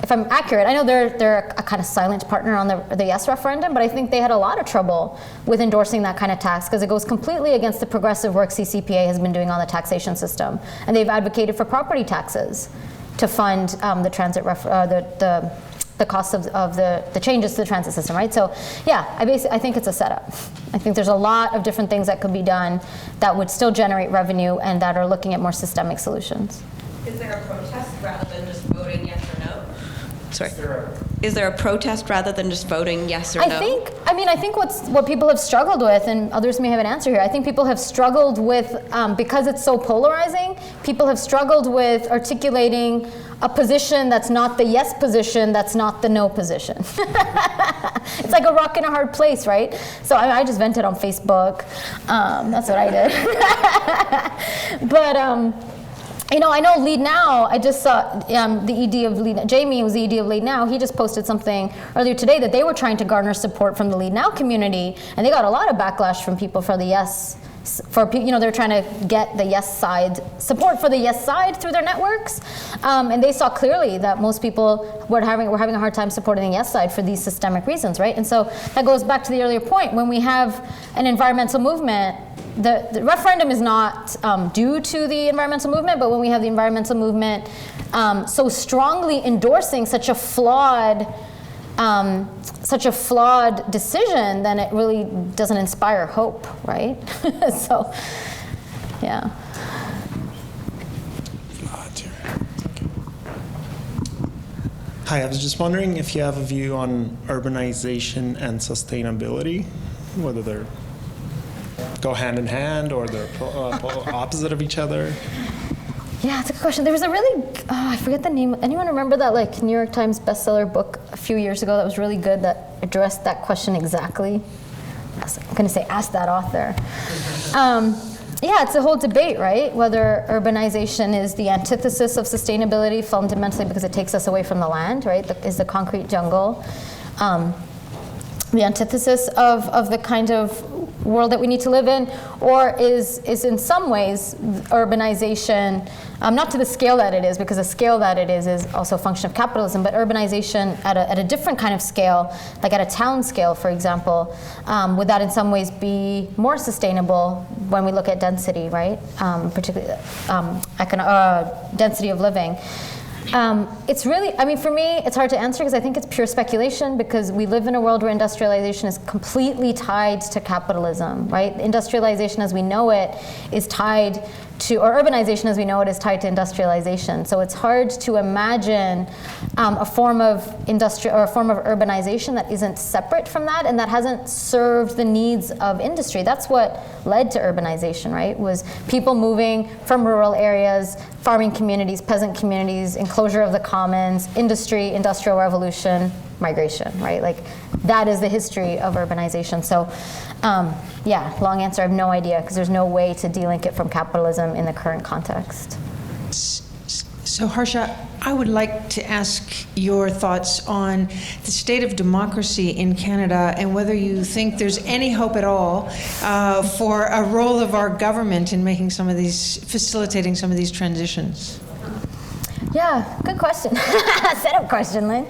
[SPEAKER 2] if I'm accurate, I know they're a kind of silent partner on the yes referendum, but I think they had a lot of trouble with endorsing that kind of tax because it goes completely against the progressive work CCPA has been doing on the taxation system. And they've advocated for property taxes to fund the transit the cost of the changes to the transit system, right? So I think it's a setup. I think there's a lot of different things that could be done that would still generate revenue and that are looking at more systemic solutions.
[SPEAKER 10] Is there a protest rather than just voting yes or no? Sorry. Is there a protest rather than just voting yes or no?
[SPEAKER 2] I think what people have struggled with, and others may have an answer here, I think people have struggled with, because it's so polarizing, people have struggled with articulating a position that's not the yes position, that's not the no position. It's like a rock in a hard place, right? So I just vented on Facebook. That's what I did. But, I know Lead Now, I just saw the ED of Lead Now, Jamie was the ED of Lead Now, he just posted something earlier today that they were trying to garner support from the Lead Now community, and they got a lot of backlash from people for the yes, they're trying to get the yes side, support for the yes side through their networks, and they saw clearly that most people were having a hard time supporting the yes side for these systemic reasons, right? And so that goes back to the earlier point, when we have an environmental movement, the referendum is not due to the environmental movement, but when we have the environmental movement so strongly endorsing such a flawed decision, then it really doesn't inspire hope, right? So, yeah.
[SPEAKER 11] Hi, I was just wondering if you have a view on urbanization and sustainability, whether they're go hand in hand or they're opposite of each other?
[SPEAKER 2] Yeah, it's a good question. There was a really, I forget the name. Anyone remember that New York Times bestseller book a few years ago that was really good that addressed that question exactly? I'm going to say ask that author. It's a whole debate, right? Whether urbanization is the antithesis of sustainability fundamentally because it takes us away from the land, right? Is the concrete jungle the antithesis of the kind of world that we need to live in, or is in some ways urbanization, not to the scale that it is, because the scale that it is also a function of capitalism, but urbanization at a different kind of scale, like at a town scale, for example, would that in some ways be more sustainable when we look at density, right? Particularly density of living. It's really, I mean, for me, it's hard to answer because I think it's pure speculation because we live in a world where industrialization is completely tied to capitalism, right? Industrialization as we know it is tied to, or urbanization as we know it is tied to industrialization. So it's hard to imagine a form of urbanization that isn't separate from that and that hasn't served the needs of industry. That's what led to urbanization, right? Was people moving from rural areas, farming communities, peasant communities, enclosure of the commons, industry, industrial revolution, migration, right? Like that is the history of urbanization. So yeah, long answer, I have no idea because there's no way to delink it from capitalism in the current context.
[SPEAKER 12] So Harsha, I would like to ask your thoughts on the state of democracy in Canada and whether you think there's any hope at all for a role of our government in making facilitating some of these transitions.
[SPEAKER 2] Yeah, good question. Setup question, Lynn.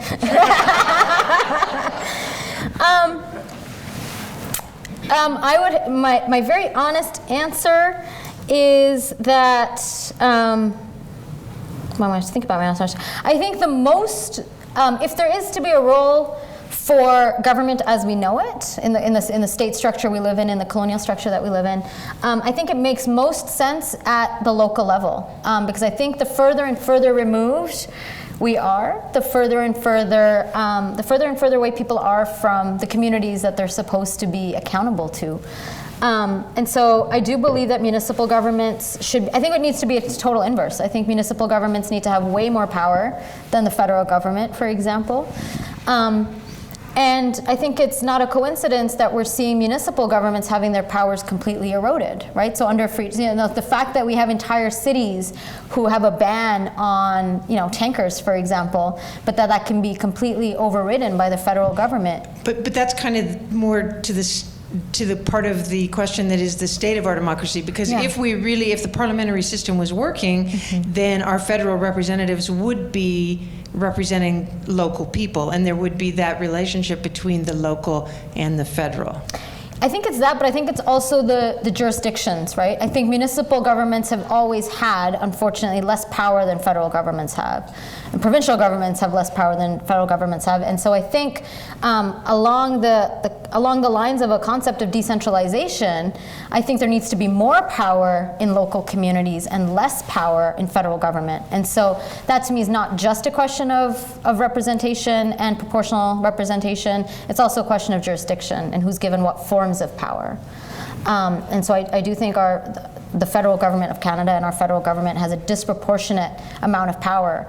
[SPEAKER 2] My very honest answer is that, I have to think about my answer. I think the most, if there is to be a role for government as we know it, in the state structure we live in the colonial structure that we live in, I think it makes most sense at the local level. Because I think the further and further removed we are, the further and further away people are from the communities that they're supposed to be accountable to. And so I do believe that municipal governments I think it needs to be a total inverse. I think municipal governments need to have way more power than the federal government, for example. And I think it's not a coincidence that we're seeing municipal governments having their powers completely eroded, right? So under the fact that we have entire cities who have a ban on, tankers, for example, but that can be completely overridden by the federal government.
[SPEAKER 12] But that's kind of more to the part of the question that is the state of our democracy, because if the parliamentary system was working, then our federal representatives would be representing local people, and there would be that relationship between the local and the federal.
[SPEAKER 2] I think it's that, but I think it's also the jurisdictions, right? I think municipal governments have always had, unfortunately, less power than federal governments have. And provincial governments have less power than federal governments have. And so I think along the lines of a concept of decentralization, I think there needs to be more power in local communities and less power in federal government. And so that to me is not just a question of representation and proportional representation, it's also a question of jurisdiction and who's given what forms of power. And so I do think the federal government of Canada and our federal government has a disproportionate amount of power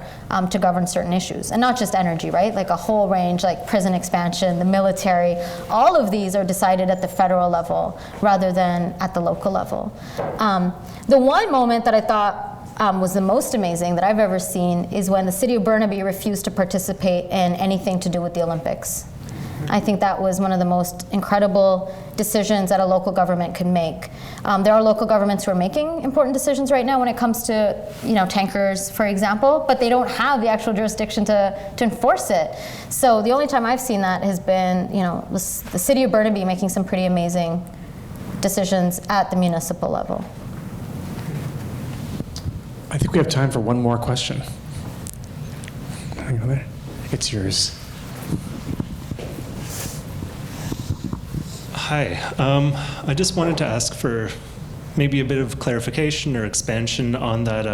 [SPEAKER 2] to govern certain issues. And not just energy, right? Like a whole range, like prison expansion, the military, all of these are decided at the federal level rather than at the local level. The one moment that I thought was the most amazing that I've ever seen is when the city of Burnaby refused to participate in anything to do with the Olympics. I think that was one of the most incredible decisions that a local government could make. There are local governments who are making important decisions right now when it comes to, tankers, for example, but they don't have the actual jurisdiction to enforce it. So the only time I've seen that has been, the city of Burnaby making some pretty amazing decisions at the municipal level.
[SPEAKER 1] I think we have time for one more question. Hang on there. It's yours.
[SPEAKER 13] Hi. I just wanted to ask for maybe a bit of clarification or expansion on that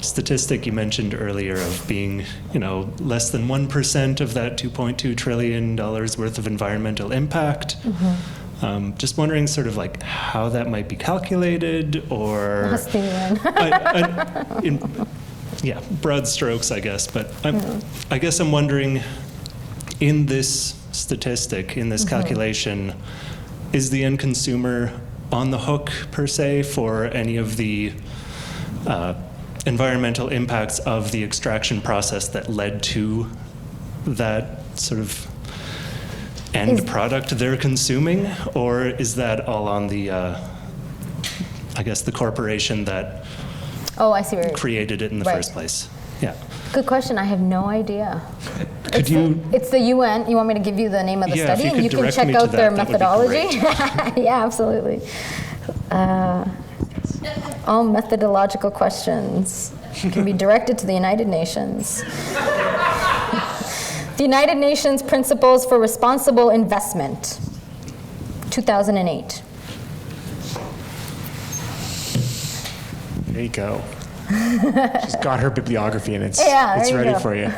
[SPEAKER 13] statistic you mentioned earlier of being, less than 1% of that $2.2 trillion worth of environmental impact. Mm-hmm. Just wondering sort of like how that might be calculated or... yeah, broad strokes, I guess. But I guess I'm wondering, in this statistic, in this calculation, is the end consumer on the hook per se for any of the environmental impacts of the extraction process that led to that sort of end product they're consuming, or is that all on the I guess the corporation that created it in the first place? Yeah.
[SPEAKER 2] Good question. I have no idea.
[SPEAKER 1] It's
[SPEAKER 2] the UN. You want me to give you the name of the study?
[SPEAKER 13] If you
[SPEAKER 2] can
[SPEAKER 13] direct
[SPEAKER 2] check
[SPEAKER 13] me to
[SPEAKER 2] out their
[SPEAKER 13] that
[SPEAKER 2] methodology. Yeah, absolutely. All methodological questions. can be directed to the United Nations. The United Nations Principles for Responsible Investment, 2008.
[SPEAKER 1] There you go. She's got her bibliography and it's ready for you.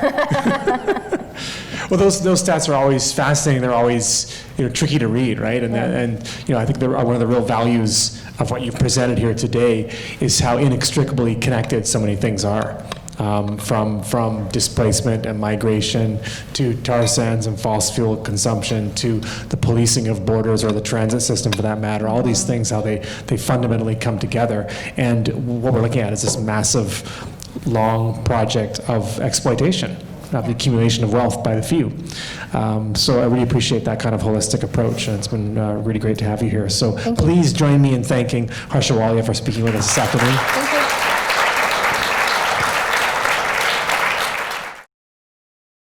[SPEAKER 1] Well, those stats are always fascinating. They're always tricky to read, right? And I think one of the real values of what you've presented here today is how inextricably connected so many things are. From displacement and migration to tar sands and fossil fuel consumption to the policing of borders or the transit system for that matter, all these things, how they fundamentally come together. And what we're looking at is this massive, long project of exploitation, of the accumulation of wealth by the few. So I really appreciate that kind of holistic approach, and it's been really great to have you here. So please join me in thanking Harsha Walia for speaking with us this afternoon.
[SPEAKER 2] Thank you.